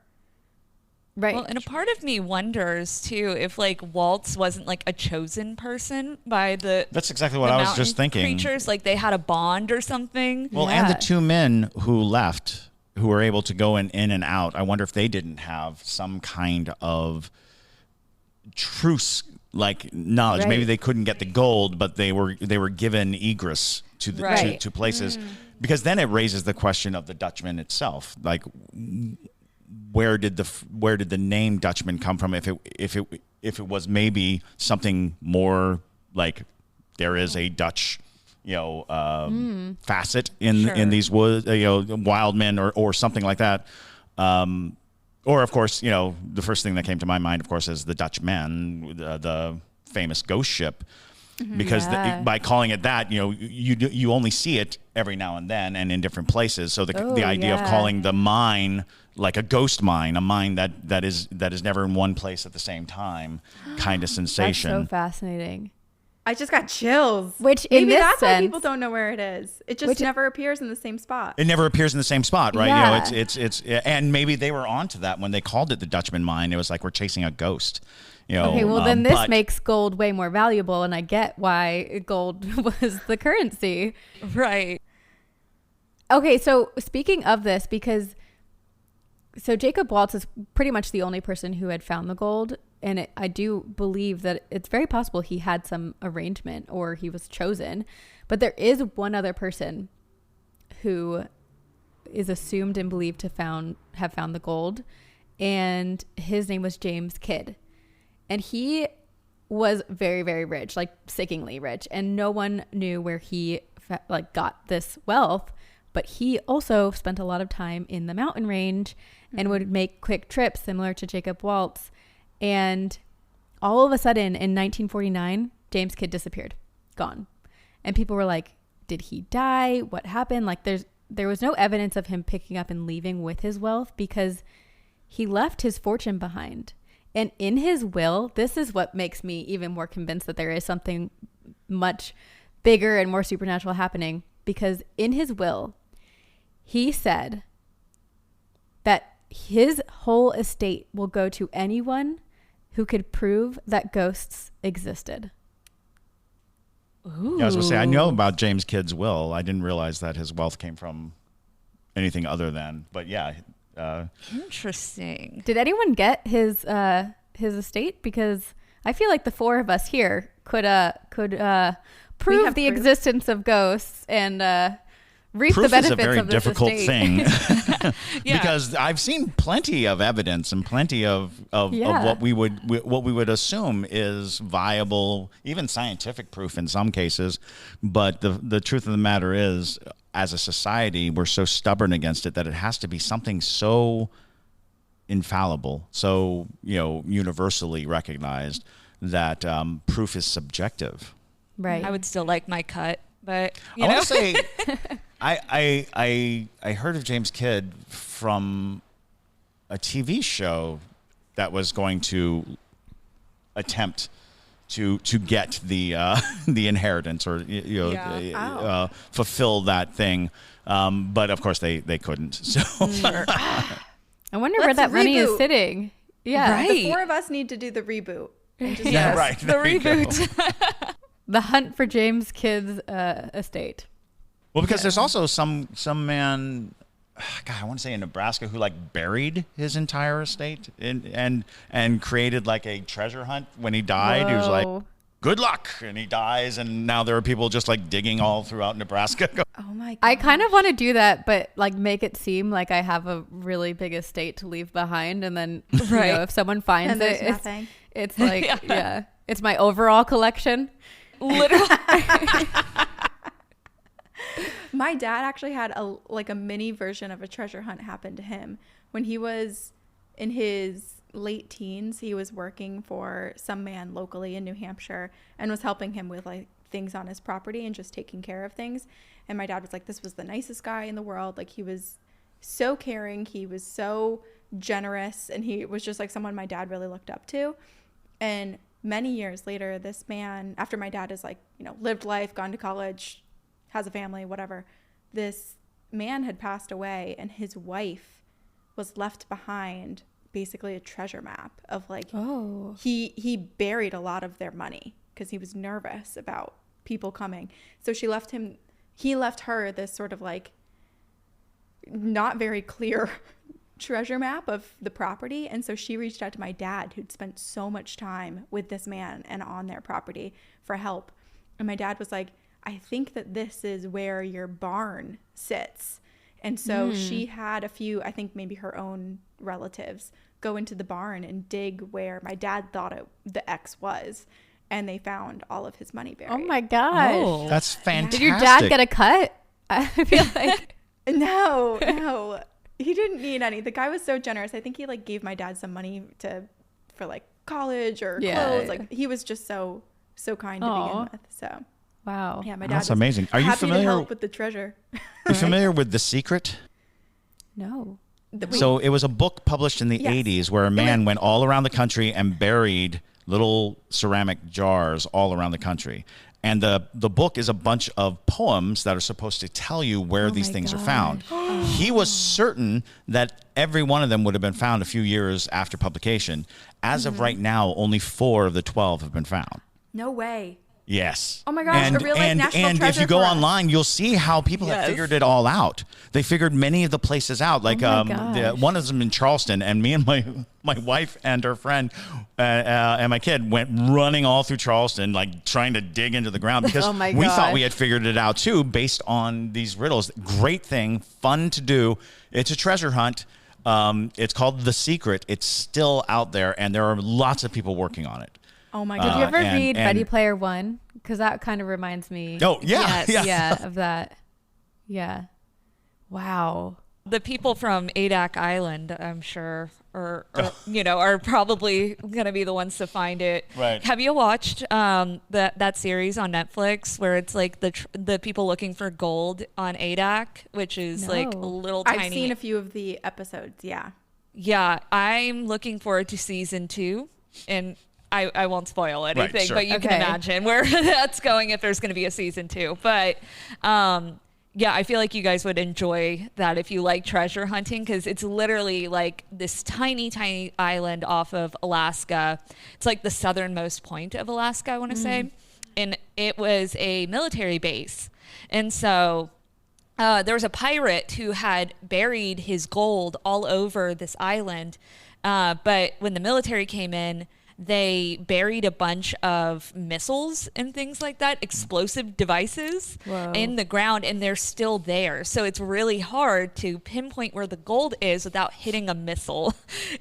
Right. Well, and a part of me wonders too if like Waltz wasn't like a chosen person by the That's exactly what I was just thinking. Creatures, like they had a bond or something. Well, and the two men who left, who were able to go in and out, I wonder if they didn't have some kind of truce like knowledge. Right. Maybe they couldn't get the gold, but they were given egress to the to places. Because then it raises the question of the Dutchman itself. Like, where did the name Dutchman come from? If it was maybe something more like there is a Dutch, facet in these woods, wild men or something like that. Or of course, the first thing that came to my mind, of course, is the Dutchman, the famous ghost ship. Because by calling it that, you only see it every now and then and in different places. So the idea of calling the mine like a ghost mine, a mine that is never in one place at the same time, kind of sensation. That's so fascinating. I just got chills. Which maybe in this that's sense, why people don't know where it is. It just never appears in the same spot. It never appears in the same spot, right? Yeah. It's and maybe they were onto that when they called it the Dutchman mine. It was like we're chasing a ghost. Okay, well then this makes gold way more valuable, and I get why gold was the currency. Right. Okay, so speaking of this, so Jacob Waltz is pretty much the only person who had found the gold, and I do believe that it's very possible he had some arrangement or he was chosen, but there is one other person who is assumed and believed to have found the gold, and his name was James Kidd. And he was very, very rich, like sickeningly rich. And no one knew where he got this wealth. But he also spent a lot of time in the mountain range and would make quick trips similar to Jacob Waltz. And all of a sudden in 1949, James Kidd disappeared, gone. And people were like, did he die? What happened? Like there was no evidence of him picking up and leaving with his wealth because he left his fortune behind. And in his will, this is what makes me even more convinced that there is something much bigger and more supernatural happening. Because in his will, he said that his whole estate will go to anyone who could prove that ghosts existed. Ooh. Yeah, I was going to say, I know about James Kidd's will. I didn't realize that his wealth came from anything other than, but yeah. Interesting. Did anyone get his estate? Because I feel like the four of us here could prove the existence of ghosts and reap the benefits of this estate. Proof is a very difficult thing. Because I've seen plenty of evidence and plenty of what we would assume is viable, even scientific proof in some cases. But the truth of the matter is, as a society, we're so stubborn against it that it has to be something so infallible, so universally recognized, that proof is subjective. Right. I would still like my cut, but I want to say, I heard of James Kidd from a TV show that was going to attempt to get the inheritance, or fulfill that thing, but of course they couldn't. So I wonder where that money is sitting. Yeah, right. The four of us need to do the reboot. And just right, the reboot. The hunt for James Kidd's estate. Well, because there's also some man, God, I want to say in Nebraska, who buried his entire estate and created a treasure hunt when he died. He was like, good luck, and he dies, and now there are people just digging all throughout Nebraska. Oh my God. I kind of want to do that, but make it seem like I have a really big estate to leave behind, and then if someone finds it, it's it's my overall collection. Literally. My dad actually had a mini version of a treasure hunt happen to him when he was in his late teens. He was working for some man locally in New Hampshire and was helping him with things on his property and just taking care of things. And my dad was like, this was the nicest guy in the world. He was so caring. He was so generous. And he was just someone my dad really looked up to. And many years later, this man, after my dad has lived life, gone to college, has a family, whatever, this man had passed away, and his wife was left behind basically a treasure map of he buried a lot of their money because he was nervous about people coming. So he left her this sort of not very clear treasure map of the property. And so she reached out to my dad, who'd spent so much time with this man and on their property, for help. And my dad was like, I think that this is where your barn sits. And so she had a few, I think maybe her own relatives, go into the barn and dig where my dad thought the X was. And they found all of his money buried. Oh my gosh. Oh. That's fantastic. Did your dad get a cut? I feel like. No. He didn't need any. The guy was so generous. I think he gave my dad some money for college or clothes. He was just so kind to begin with. So wow. Yeah, my dad. That's amazing. Are you familiar to help with the treasure? Are you familiar with The Secret? No. So it was a book published in the 80s where a man went all around the country and buried little ceramic jars all around the country. And the book is a bunch of poems that are supposed to tell you where these things are found. He was certain that every one of them would have been found a few years after publication. As of right now, only 4 of the 12 have been found. No way. Yes. Oh my gosh, a real national treasure. And if you go for us. online, you'll see how people have figured it all out. They figured many of the places out. One of them in Charleston, and me and my wife and her friend and my kid went running all through Charleston, trying to dig into the ground because we thought we had figured it out too, based on these riddles. Great thing, fun to do. It's a treasure hunt. It's called The Secret. It's still out there, and there are lots of people working on it. Oh my Did God. you ever read Ready Player One? Because that kind of reminds me. Oh, yeah. Of that. Yeah. Wow. The people from Adak Island, I'm sure, are probably going to be the ones to find it. Right. Have you watched that series on Netflix where it's the people looking for gold on Adak, which is a little tiny. I've seen a few of the episodes. Yeah. Yeah, I'm looking forward to season 2, and I won't spoil anything, Right, sure. but you can imagine where that's going if there's going to be a season 2. But I feel like you guys would enjoy that if you like treasure hunting, because it's literally this tiny, tiny island off of Alaska. It's the southernmost point of Alaska, I want to say. And it was a military base. And so there was a pirate who had buried his gold all over this island. But when the military came in, they buried a bunch of missiles and things like that, explosive devices in the ground, and they're still there. So it's really hard to pinpoint where the gold is without hitting a missile.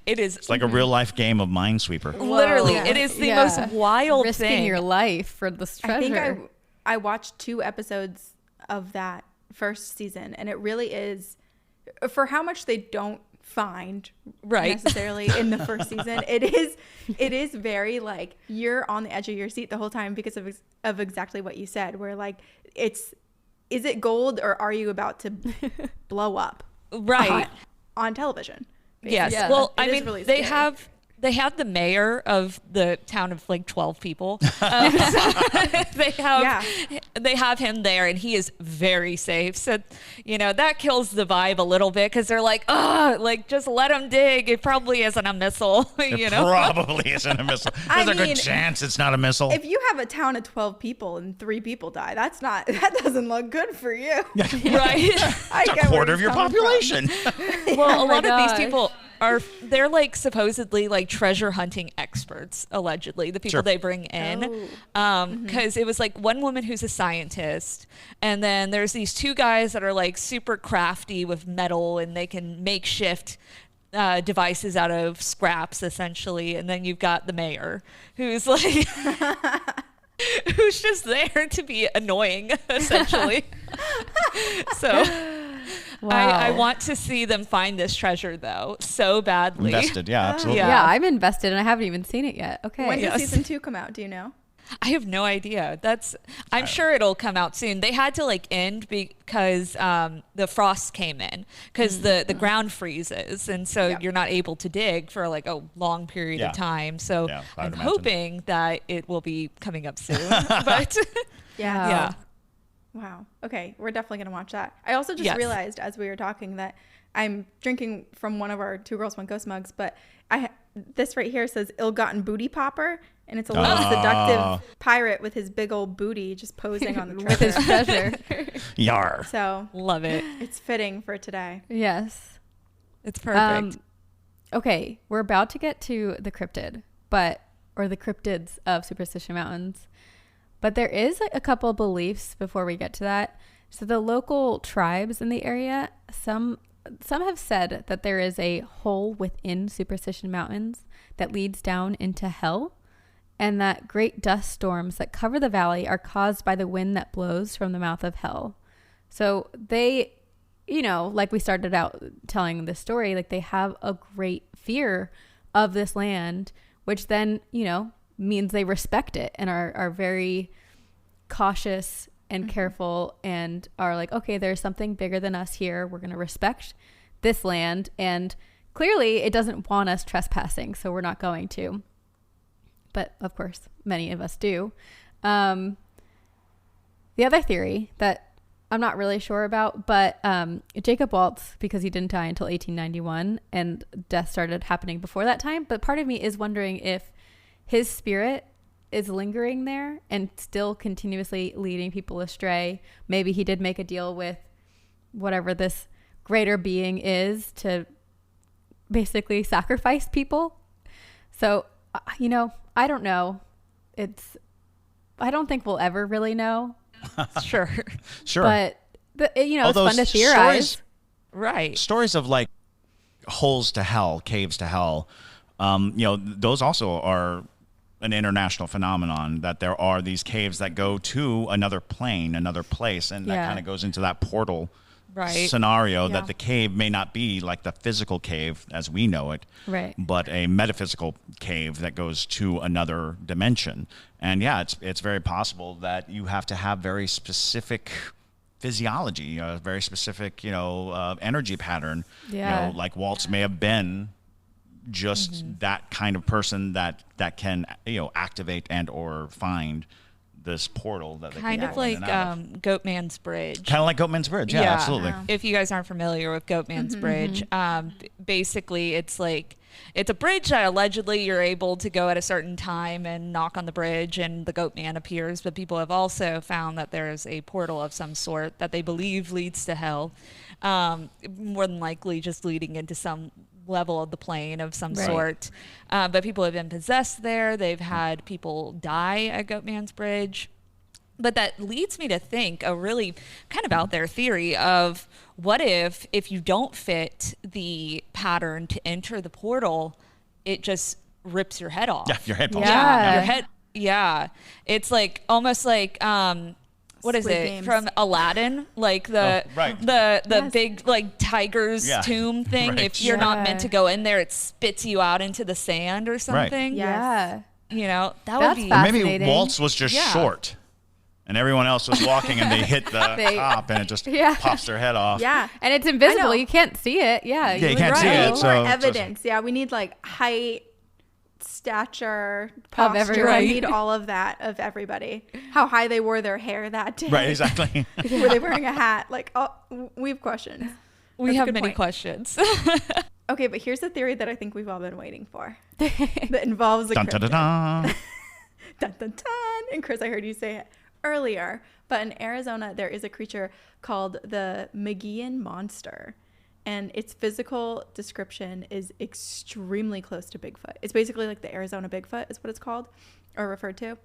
It's like a real life game of Minesweeper. Literally, it is the most wild Risking thing. your life for this treasure. I think I watched 2 episodes of that first season, and it really is, for how much they don't find necessarily in the first season, it is very like you're on the edge of your seat the whole time because of exactly what you said, where like is it gold or are you about to blow up on television, basically. Yes. Yeah. Well, I It is mean, really they scary. have the mayor of the town of like 12 people. So they have him there, and he is very safe. So, that kills the vibe a little bit because they're like, like just let him dig. It probably isn't a missile. It probably isn't a missile. There's a good chance it's not a missile. If you have a town of 12 people and 3 people die, that doesn't look good for you. Right? It's a quarter of your population. Well, a lot of these people they're like supposedly like treasure hunting experts, allegedly, the people they bring in. Because it was like one woman who's a scientist, and then there's these 2 guys that are like super crafty with metal, and they can makeshift devices out of scraps essentially. And then you've got the mayor who's like who's just there to be annoying essentially. So I want to see them find this treasure though so badly. Invested, yeah, absolutely. Yeah, I'm invested and I haven't even seen it yet. Okay. When does season 2 come out? Do you know? I have no idea. I'm sure it'll come out soon. They had to like end because the frost came in because the ground freezes, and so you're not able to dig for like a long period of time. So I'm hoping that it will be coming up soon. But yeah. Wow. Okay, we're definitely gonna watch that. I also just realized as we were talking that I'm drinking from one of our 2 Girls One Ghost mugs, but this right here says "Ill-Gotten Booty Popper," and it's a little seductive pirate with his big old booty just posing on the treasure. With his treasure. Yar. So love it. It's fitting for today. Yes. It's perfect. Okay, we're about to get to the cryptid, or the cryptids of Superstition Mountains. But there is a couple beliefs before we get to that. So the local tribes in the area, some have said that there is a hole within Superstition Mountains that leads down into hell, and that great dust storms that cover the valley are caused by the wind that blows from the mouth of hell. So they, like we started out telling this story, like they have a great fear of this land, which then, means they respect it and are very cautious and careful and are like, okay, there's something bigger than us here. We're going to respect this land. And clearly it doesn't want us trespassing, so we're not going to. But of course, many of us do. The other theory that I'm not really sure about, but Jacob Waltz, because he didn't die until 1891 and death started happening before that time. But part of me is wondering if his spirit is lingering there and still continuously leading people astray. Maybe he did make a deal with whatever this greater being is to basically sacrifice people. So, I don't know. I don't think we'll ever really know. Sure. But, it's fun to theorize. Right. Stories of like holes to hell, caves to hell, those also are an international phenomenon, that there are these caves that go to another plane, another place, and that kind of goes into that portal scenario that the cave may not be like the physical cave as we know it, but a metaphysical cave that goes to another dimension. And it's very possible that you have to have very specific physiology, a very specific, energy pattern. Like Waltz may have been just that kind of person that can activate and or find this portal that they kind of like Goatman's Bridge. Kind of like Goatman's Bridge, yeah, absolutely. If you guys aren't familiar with Goatman's Bridge, basically it's a bridge that allegedly you're able to go at a certain time and knock on the bridge and the Goatman appears, but people have also found that there is a portal of some sort that they believe leads to hell, more than likely just leading into some level of the plane of some sort. But people have been possessed there. They've had people die at Goatman's Bridge. But that leads me to think a really kind of out there theory of what if you don't fit the pattern to enter the portal, it just rips your head off. Yeah, your head falls Yeah, off. your head. Yeah, it's like almost like what is Squid it Games. from Aladdin? Like the big like tiger's tomb thing. Right. If you're not meant to go in there, it spits you out into the sand or something. Yes. Yeah. You know, that That's would be fascinating. Maybe Waltz was just short, and everyone else was walking, and they hit the top, and it just pops their head off. Yeah. And it's invisible. You can't see it. Yeah. Yeah, you can't see it. We need So more evidence. Yeah, we need like height, stature, posture. everyone. I need all of that of everybody. How high they wore their hair that day. Right, exactly. Were they wearing a hat? Like, oh, we have questions. we That's a have good many point. questions. Okay, but here's the theory that I think we've all been waiting for. That involves a Dun, dun, dun, cryptid. dun. Dun, dun, dun. And Chris, I heard you say it earlier, but in Arizona, there is a creature called the Magean monster. And its physical description is extremely close to Bigfoot. It's basically like the Arizona Bigfoot is what it's called or referred to.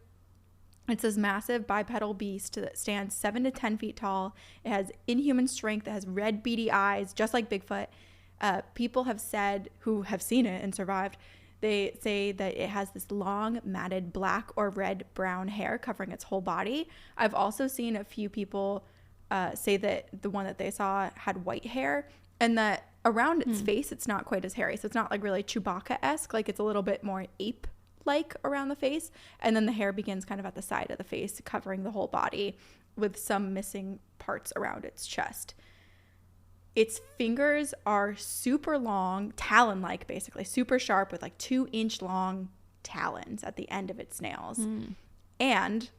It's this massive bipedal beast that stands 7 to 10 feet tall. It has inhuman strength. It has red beady eyes, just like Bigfoot. People have said, who have seen it and survived, they say that it has this long, matted black or red brown hair covering its whole body. I've also seen a few people say that the one that they saw had white hair, and that around its face, it's not quite as hairy. So it's not like really Chewbacca-esque, like it's a little bit more ape-like around the face. And then the hair begins kind of at the side of the face, covering the whole body with some missing parts around its chest. Its fingers are super long, talon-like basically, super sharp with like 2-inch long talons at the end of its nails. And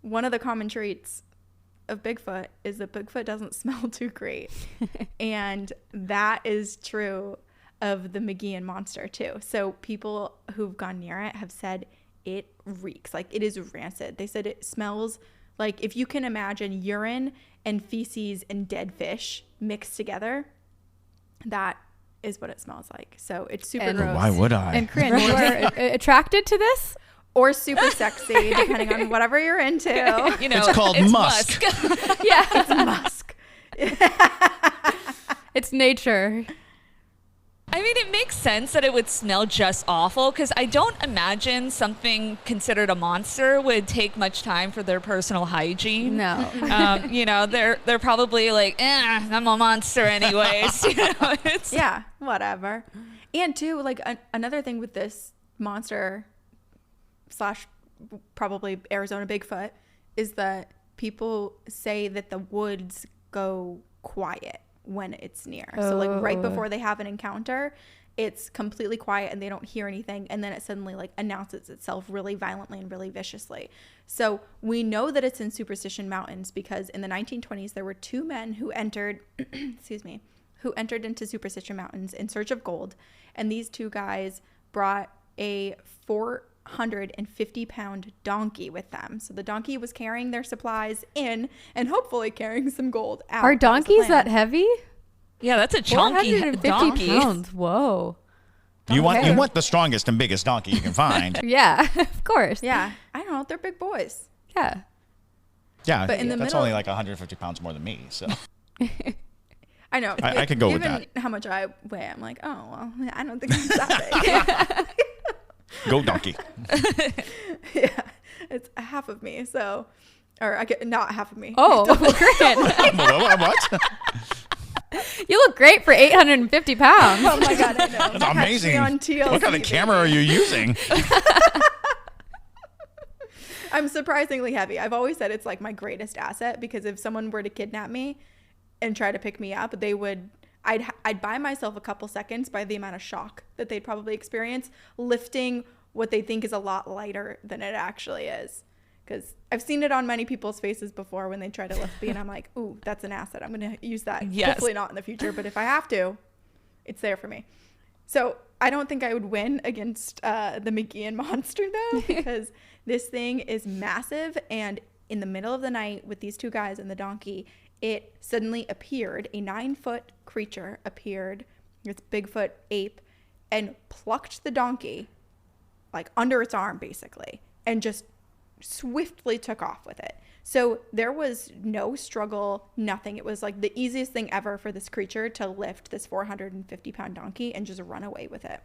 one of the common traits of Bigfoot is that Bigfoot doesn't smell too great. And that is true of the Magean monster too. So people who've gone near it have said it reeks, like it is rancid. They said it smells like, if you can imagine urine and feces and dead fish mixed together, that is what it smells like. So it's super And gross. Why would I? And Corinne, you are attracted to this? Or super sexy, depending on whatever you're into. You know, It's called musk. Yeah. It's musk. It's nature. I mean, it makes sense that it would smell just awful because I don't imagine something considered a monster would take much time for their personal hygiene. No. You know, they're probably like, I'm a monster anyways. You know, it's Yeah, whatever. And too, like another thing with this monster / probably Arizona Bigfoot is that people say that the woods go quiet when it's near. So like right before they have an encounter, it's completely quiet and they don't hear anything, and then it suddenly like announces itself really violently and really viciously. So we know that it's in Superstition Mountains because in the 1920s there were 2 men who entered who entered into Superstition Mountains in search of gold, and these 2 guys brought a 450-pound donkey with them. So the donkey was carrying their supplies in and hopefully carrying some gold out. Are That was the donkeys plan. that heavy? yeah, that's a chunky 450 donkey. pounds. Whoa. You Okay. want the strongest and biggest donkey you can find. Yeah, of course. Yeah, I don't know. They're big boys. Yeah. Yeah, But in the that's middle- only like 150 pounds more than me. So I know. I could go with Given how much I weigh, I'm like, oh, well, I don't think it's that big. go donkey. Yeah, it's half of me. So, or I get not half of me. Oh, Corinne. What? You look great for 850 pounds. Oh my god, I know. That's Catch me amazing. on TLC, What kind of camera are you using? I'm surprisingly heavy. I've always said it's like my greatest asset because if someone were to kidnap me and try to pick me up, I'd buy myself a couple seconds by the amount of shock that they'd probably experience lifting what they think is a lot lighter than it actually is. Because I've seen it on many people's faces before when they try to lift me, and I'm like, ooh, that's an asset. I'm going to use that. Yes. Hopefully not in the future, but if I have to, it's there for me. So I don't think I would win against the Magean monster, though, because this thing is massive. And in the middle of the night with these 2 guys and the donkey, it suddenly appeared. A 9-foot creature appeared this Bigfoot ape, and plucked the donkey, like under its arm basically, and just swiftly took off with it. So there was no struggle, nothing. It was like the easiest thing ever for this creature to lift this 450-pound donkey and just run away with it.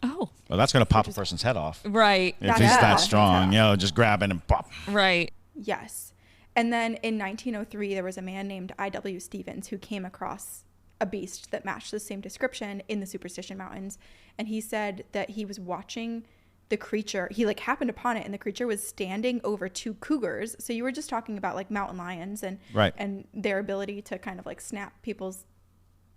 Oh. Well, that's going to pop a person's head off. Right. If he's that strong, just grab it and pop. Right. Yes. And then in 1903, there was a man named I.W. Stevens who came across a beast that matched the same description in the Superstition Mountains. And he said that he was watching the creature. He like happened upon it, and the creature was standing over two cougars. So you were just talking about like mountain lions and their ability to kind of like snap people's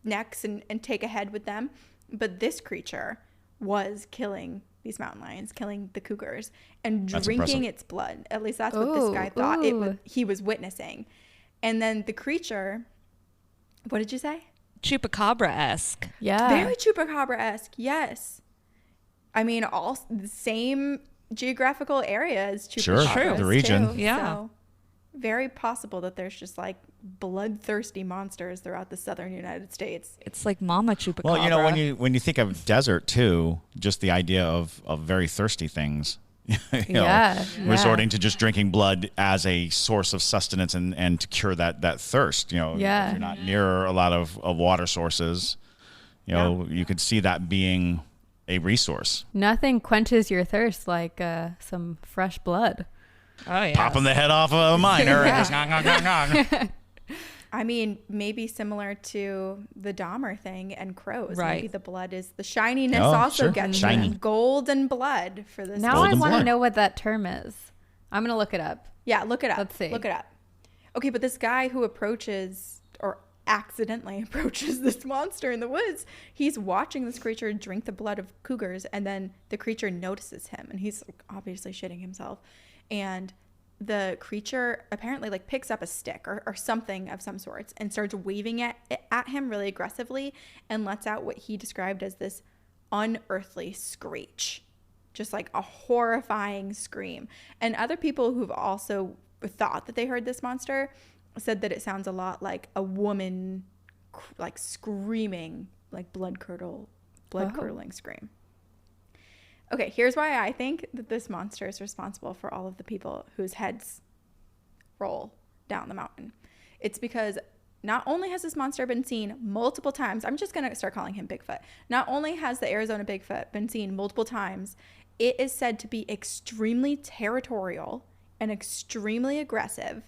necks and take a head with them. But this creature was killing these mountain lions, killing the cougars, and drinking its blood. At least that's what this guy thought he was witnessing. And then the creature, what did you say? Chupacabra-esque. Yeah. Very chupacabra-esque, yes. I mean, all the same geographical area as chupacabras. Sure, the region. Too. Yeah. So, very possible that there's just like bloodthirsty monsters throughout the southern United States. It's like Mama Chupacabra. Well, when you think of desert too, just the idea of very thirsty things, resorting to just drinking blood as a source of sustenance and to cure that thirst. If you're not near a lot of water sources, you could see that being a resource. Nothing quenches your thirst like some fresh blood. Oh, yeah. Popping the head off of a miner. And just gong, gong, gong, gong. I mean, maybe similar to the Dahmer thing and crows. Right. Maybe the blood is the shininess also gets shiny. Golden blood for this. Now I want to know what that term is. I'm going to look it up. Yeah, look it up. Let's see. Look it up. Okay, but this guy who approaches or accidentally approaches this monster in the woods, he's watching this creature drink the blood of cougars, and then the creature notices him, and he's obviously shitting himself. And the creature apparently like picks up a stick or something of some sorts and starts waving it at him really aggressively and lets out what he described as this unearthly screech. Just like a horrifying scream. And other people who've also thought that they heard this monster said that it sounds a lot like a woman like screaming, like blood-curdling scream. Okay, here's why I think that this monster is responsible for all of the people whose heads roll down the mountain. It's because not only has this monster been seen multiple times, I'm just going to start calling him Bigfoot. Not only has the Arizona Bigfoot been seen multiple times, it is said to be extremely territorial and extremely aggressive,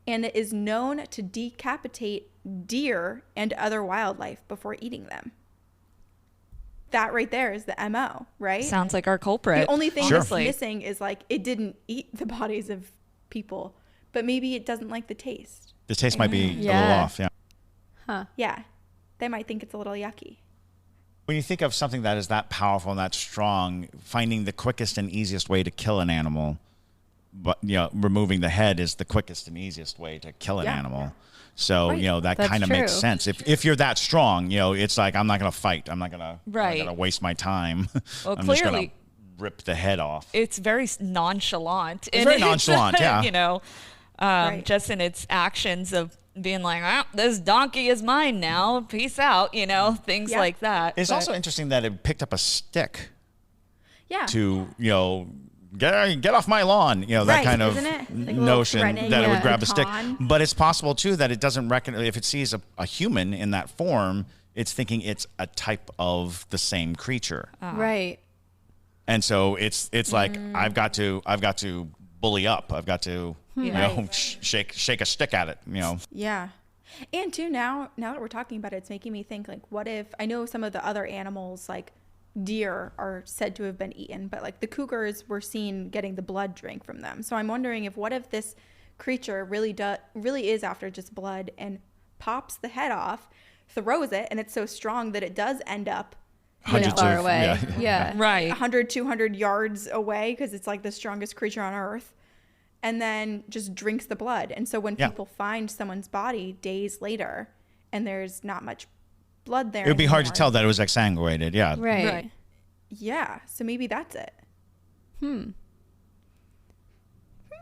and it is known to decapitate deer and other wildlife before eating them. That right there is the MO, right? Sounds like our culprit. The only thing that's missing is like it didn't eat the bodies of people, but maybe it doesn't like the taste. The taste might be a little off, yeah. Huh. Yeah. They might think it's a little yucky. When you think of something that is that powerful and that strong, finding the quickest and easiest way to kill an animal, but removing the head is the quickest and easiest way to kill an animal. So, that kind of makes sense. If you're that strong, it's like, I'm not going to fight. I'm not going to waste my time. Well, I'm clearly, just going to rip the head off. It's very nonchalant. It's very nonchalant, just in its actions of being like, this donkey is mine now. Peace out, things like that. It's also interesting that it picked up a stick. Yeah. To, get off my lawn, that kind of like notion that it would grab a stick. But it's possible too that it doesn't recognize, if it sees a human in that form, it's thinking it's a type of the same creature. Right. And so it's like I've got to bully up. I've got to shake a stick at it. Yeah. And too, now that we're talking about it, it's making me think like, what if, I know some of the other animals like deer are said to have been eaten, but like the cougars were seen getting the blood drink from them. So I'm wondering what if this creature really is after just blood and pops the head off, throws it, and it's so strong that it does end up far away. Yeah. Right. 100, 200 yards away because it's like the strongest creature on earth, and then just drinks the blood. And so when people find someone's body days later and there's not much blood there, it would be hard to tell that it was exsanguinated. Yeah. Right. Yeah. So maybe that's it.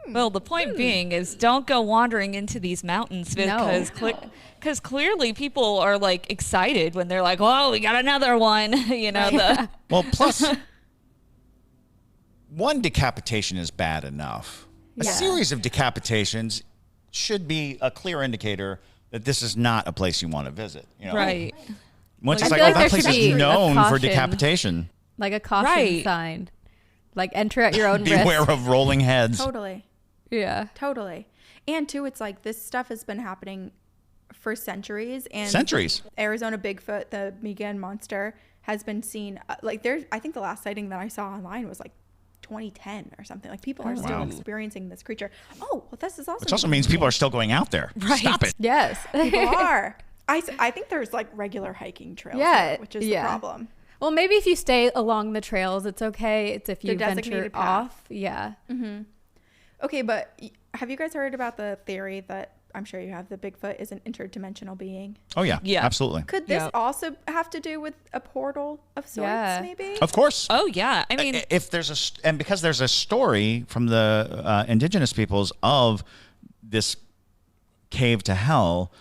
Well, the point being is don't go wandering into these mountains because because clearly people are like excited when they're like, "Oh, we got another one." Well, plus one decapitation is bad enough. A series of decapitations should be a clear indicator that this is not a place you want to visit. Right. Once it's like, oh, that place is known for decapitation. Like a caution sign. Like enter at your own risk. Beware of rolling heads. Totally. Yeah. Totally. And too, it's like this stuff has been happening for centuries. And Arizona Bigfoot, the Migan monster, has been seen. I think the last sighting that I saw online was like 2010 or something. Like people are still experiencing this creature. Oh, well, this is also. Which also means people are still going out there. Right. Stop it. Yes. People are. I think there's like regular hiking trails. Yeah. Which is the problem. Well, maybe if you stay along the trails, it's okay. It's if you venture off. Yeah. Mm-hmm. Okay, but have you guys heard about the theory that I'm sure you have, the Bigfoot is an interdimensional being? Oh, yeah. Yeah. Absolutely. Could this also have to do with a portal of sorts, maybe? Of course. Oh, yeah. I mean, if there's because there's a story from the indigenous peoples of this cave to hell,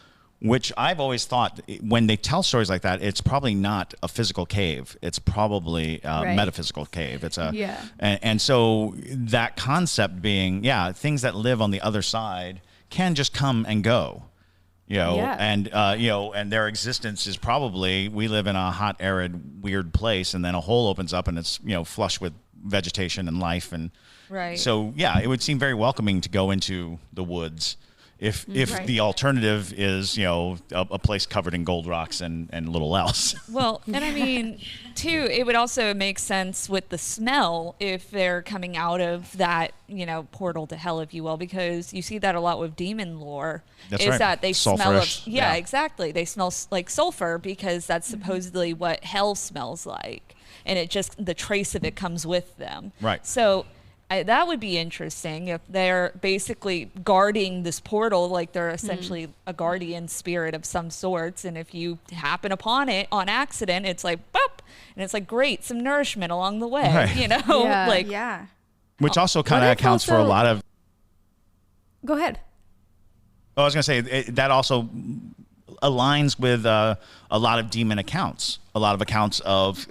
which I've always thought when they tell stories like that, it's probably not a physical cave. It's probably a metaphysical cave. It's and so that concept being, things that live on the other side can just come and go, and and their existence is probably, we live in a hot, arid, weird place, and then a hole opens up and it's, flush with vegetation and life. And so, it would seem very welcoming to go into the woods. If the alternative is, a place covered in gold rocks and little else. Well, and I mean, too, it would also make sense with the smell if they're coming out of that, portal to hell, if you will, because you see that a lot with demon lore. That's right. That they smell Sulfurish. exactly. They smell like sulfur because that's supposedly what hell smells like. And it just, the trace of it comes with them. Right. So that would be interesting if they're basically guarding this portal, like they're essentially a guardian spirit of some sorts. And if you happen upon it on accident, it's like, boop, and it's like, great, some nourishment along the way, Which also kind of accounts for a lot of. Go ahead. I was going to say that also aligns with a lot of demon accounts, a lot of accounts of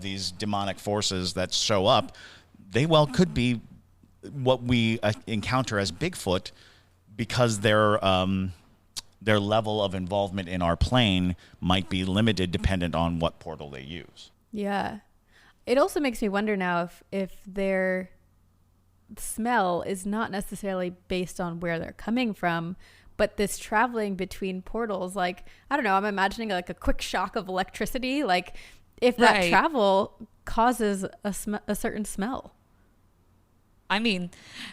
these demonic forces that show up. They could be what we encounter as Bigfoot because their level of involvement in our plane might be limited dependent on what portal they use. Yeah. It also makes me wonder now if their smell is not necessarily based on where they're coming from, but this traveling between portals, like, I don't know, I'm imagining like a quick shock of electricity. Like if that travel causes a certain smell. I mean,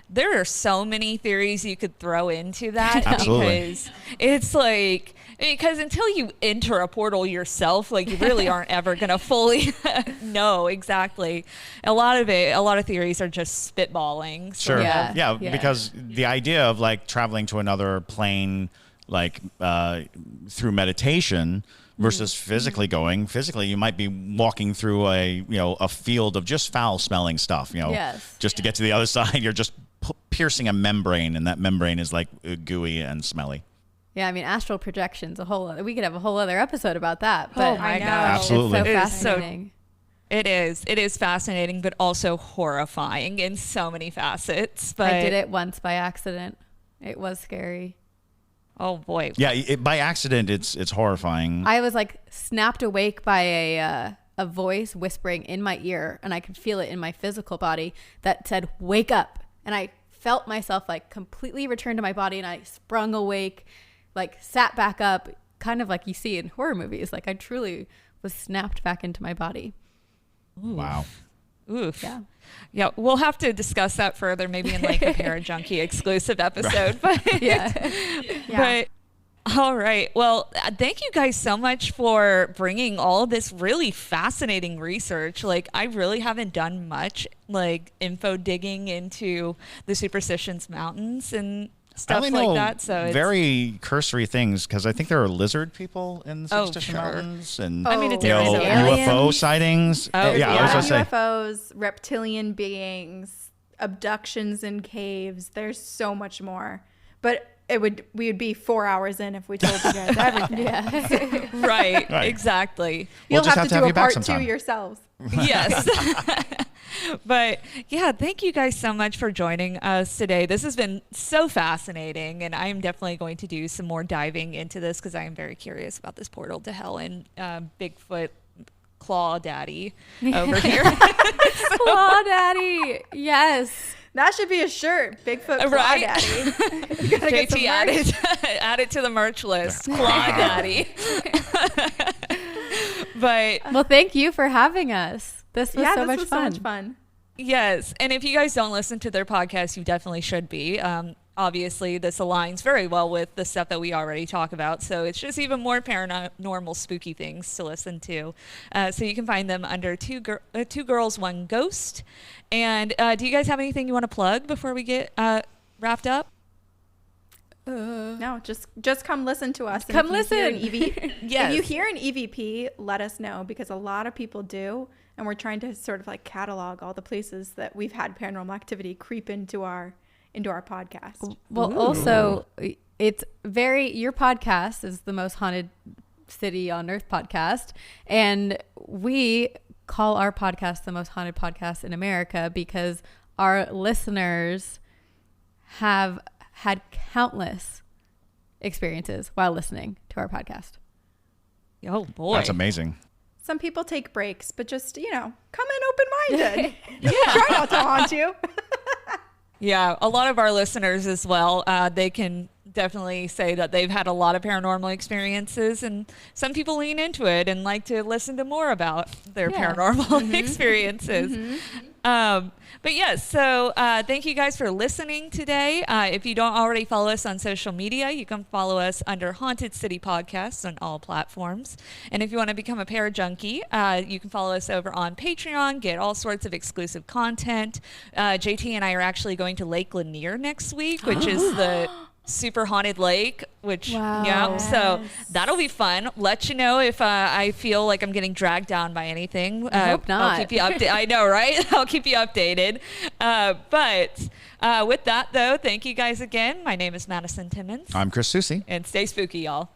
there are so many theories you could throw into that. Absolutely. Because it's like, because until you enter a portal yourself, like you really aren't ever going to fully know exactly. A lot of theories are just spitballing. So. Sure. Yeah, because the idea of like traveling to another plane, like through meditation versus physically going. Physically, you might be walking through a field of just foul smelling stuff, just to get to the other side. You're just piercing a membrane, and that membrane is like gooey and smelly. Yeah, I mean, astral projections, we could have a whole other episode about that. But oh my gosh. Absolutely. It's so fascinating. It is fascinating, but also horrifying in so many facets. But I did it once by accident. It was scary. Oh boy. Yeah, by accident, it's horrifying. I was like snapped awake by a voice whispering in my ear, and I could feel it in my physical body that said, "Wake up." And I felt myself like completely return to my body, and I sprung awake, like sat back up, kind of like you see in horror movies. Like I truly was snapped back into my body. Ooh. Wow. Oof. Yeah, we'll have to discuss that further, maybe in like a Parajunkie exclusive episode. But but all right. Well, thank you guys so much for bringing all this really fascinating research. Like, I really haven't done much like info digging into the Superstitions Mountains and stuff like that. So it's very cursory things, because I think there are lizard people in the Superstition Mountains, and I mean, it's UFO sightings. UFOs, I was gonna say UFOs, reptilian beings, abductions in caves. There's so much more. But we would be 4 hours in if we told you guys everything. Yeah. Right, exactly. You'll just have to do you a back part 2 sometime. yourselves. Yes. But yeah, thank you guys so much for joining us today. This has been so fascinating, and I'm definitely going to do some more diving into this because I am very curious about this portal to hell and Bigfoot Claw Daddy over here. Claw Daddy. Yes. That should be a shirt. Bigfoot Claw Right? Daddy. You gotta get some JT merch. add it to the merch list. Claw Daddy. But Well, thank you for having us. This was so much fun. yes, and if you guys don't listen to their podcast, you definitely should be. Obviously, this aligns very well with the stuff that we already talk about, so it's just even more paranormal, spooky things to listen to. So you can find them under Two Girls, One Ghost. And do you guys have anything you want to plug before we get wrapped up? No, just come listen to us. And Come if you hear an listen. Yes. If you hear an EVP, let us know, because a lot of people do, and we're trying to sort of like catalog all the places that we've had paranormal activity creep into our podcast. Well, also, it's your podcast is the most haunted city on earth podcast, and we call our podcast the most haunted podcast in America because our listeners have had countless experiences while listening to our podcast. Oh boy, That's amazing. Some people take breaks, but just, come in open-minded. Try not to haunt you. Yeah, a lot of our listeners as well, they can definitely say that they've had a lot of paranormal experiences, and some people lean into it and like to listen to more about their paranormal experiences. But yes, so thank you guys for listening today. If you don't already follow us on social media, you can follow us under Haunted City Podcasts on all platforms. And if you want to become a Parajunkie, you can follow us over on Patreon, get all sorts of exclusive content. JT and I are actually going to Lake Lanier next week, which is the super haunted lake, which so that'll be fun. Let you know if I feel like I'm getting dragged down by anything. I hope not. I'll keep you I know, right? I'll keep you updated. But with that though, thank you guys again. My name is Madison Timmons, I'm Chris Susi. and stay spooky, y'all.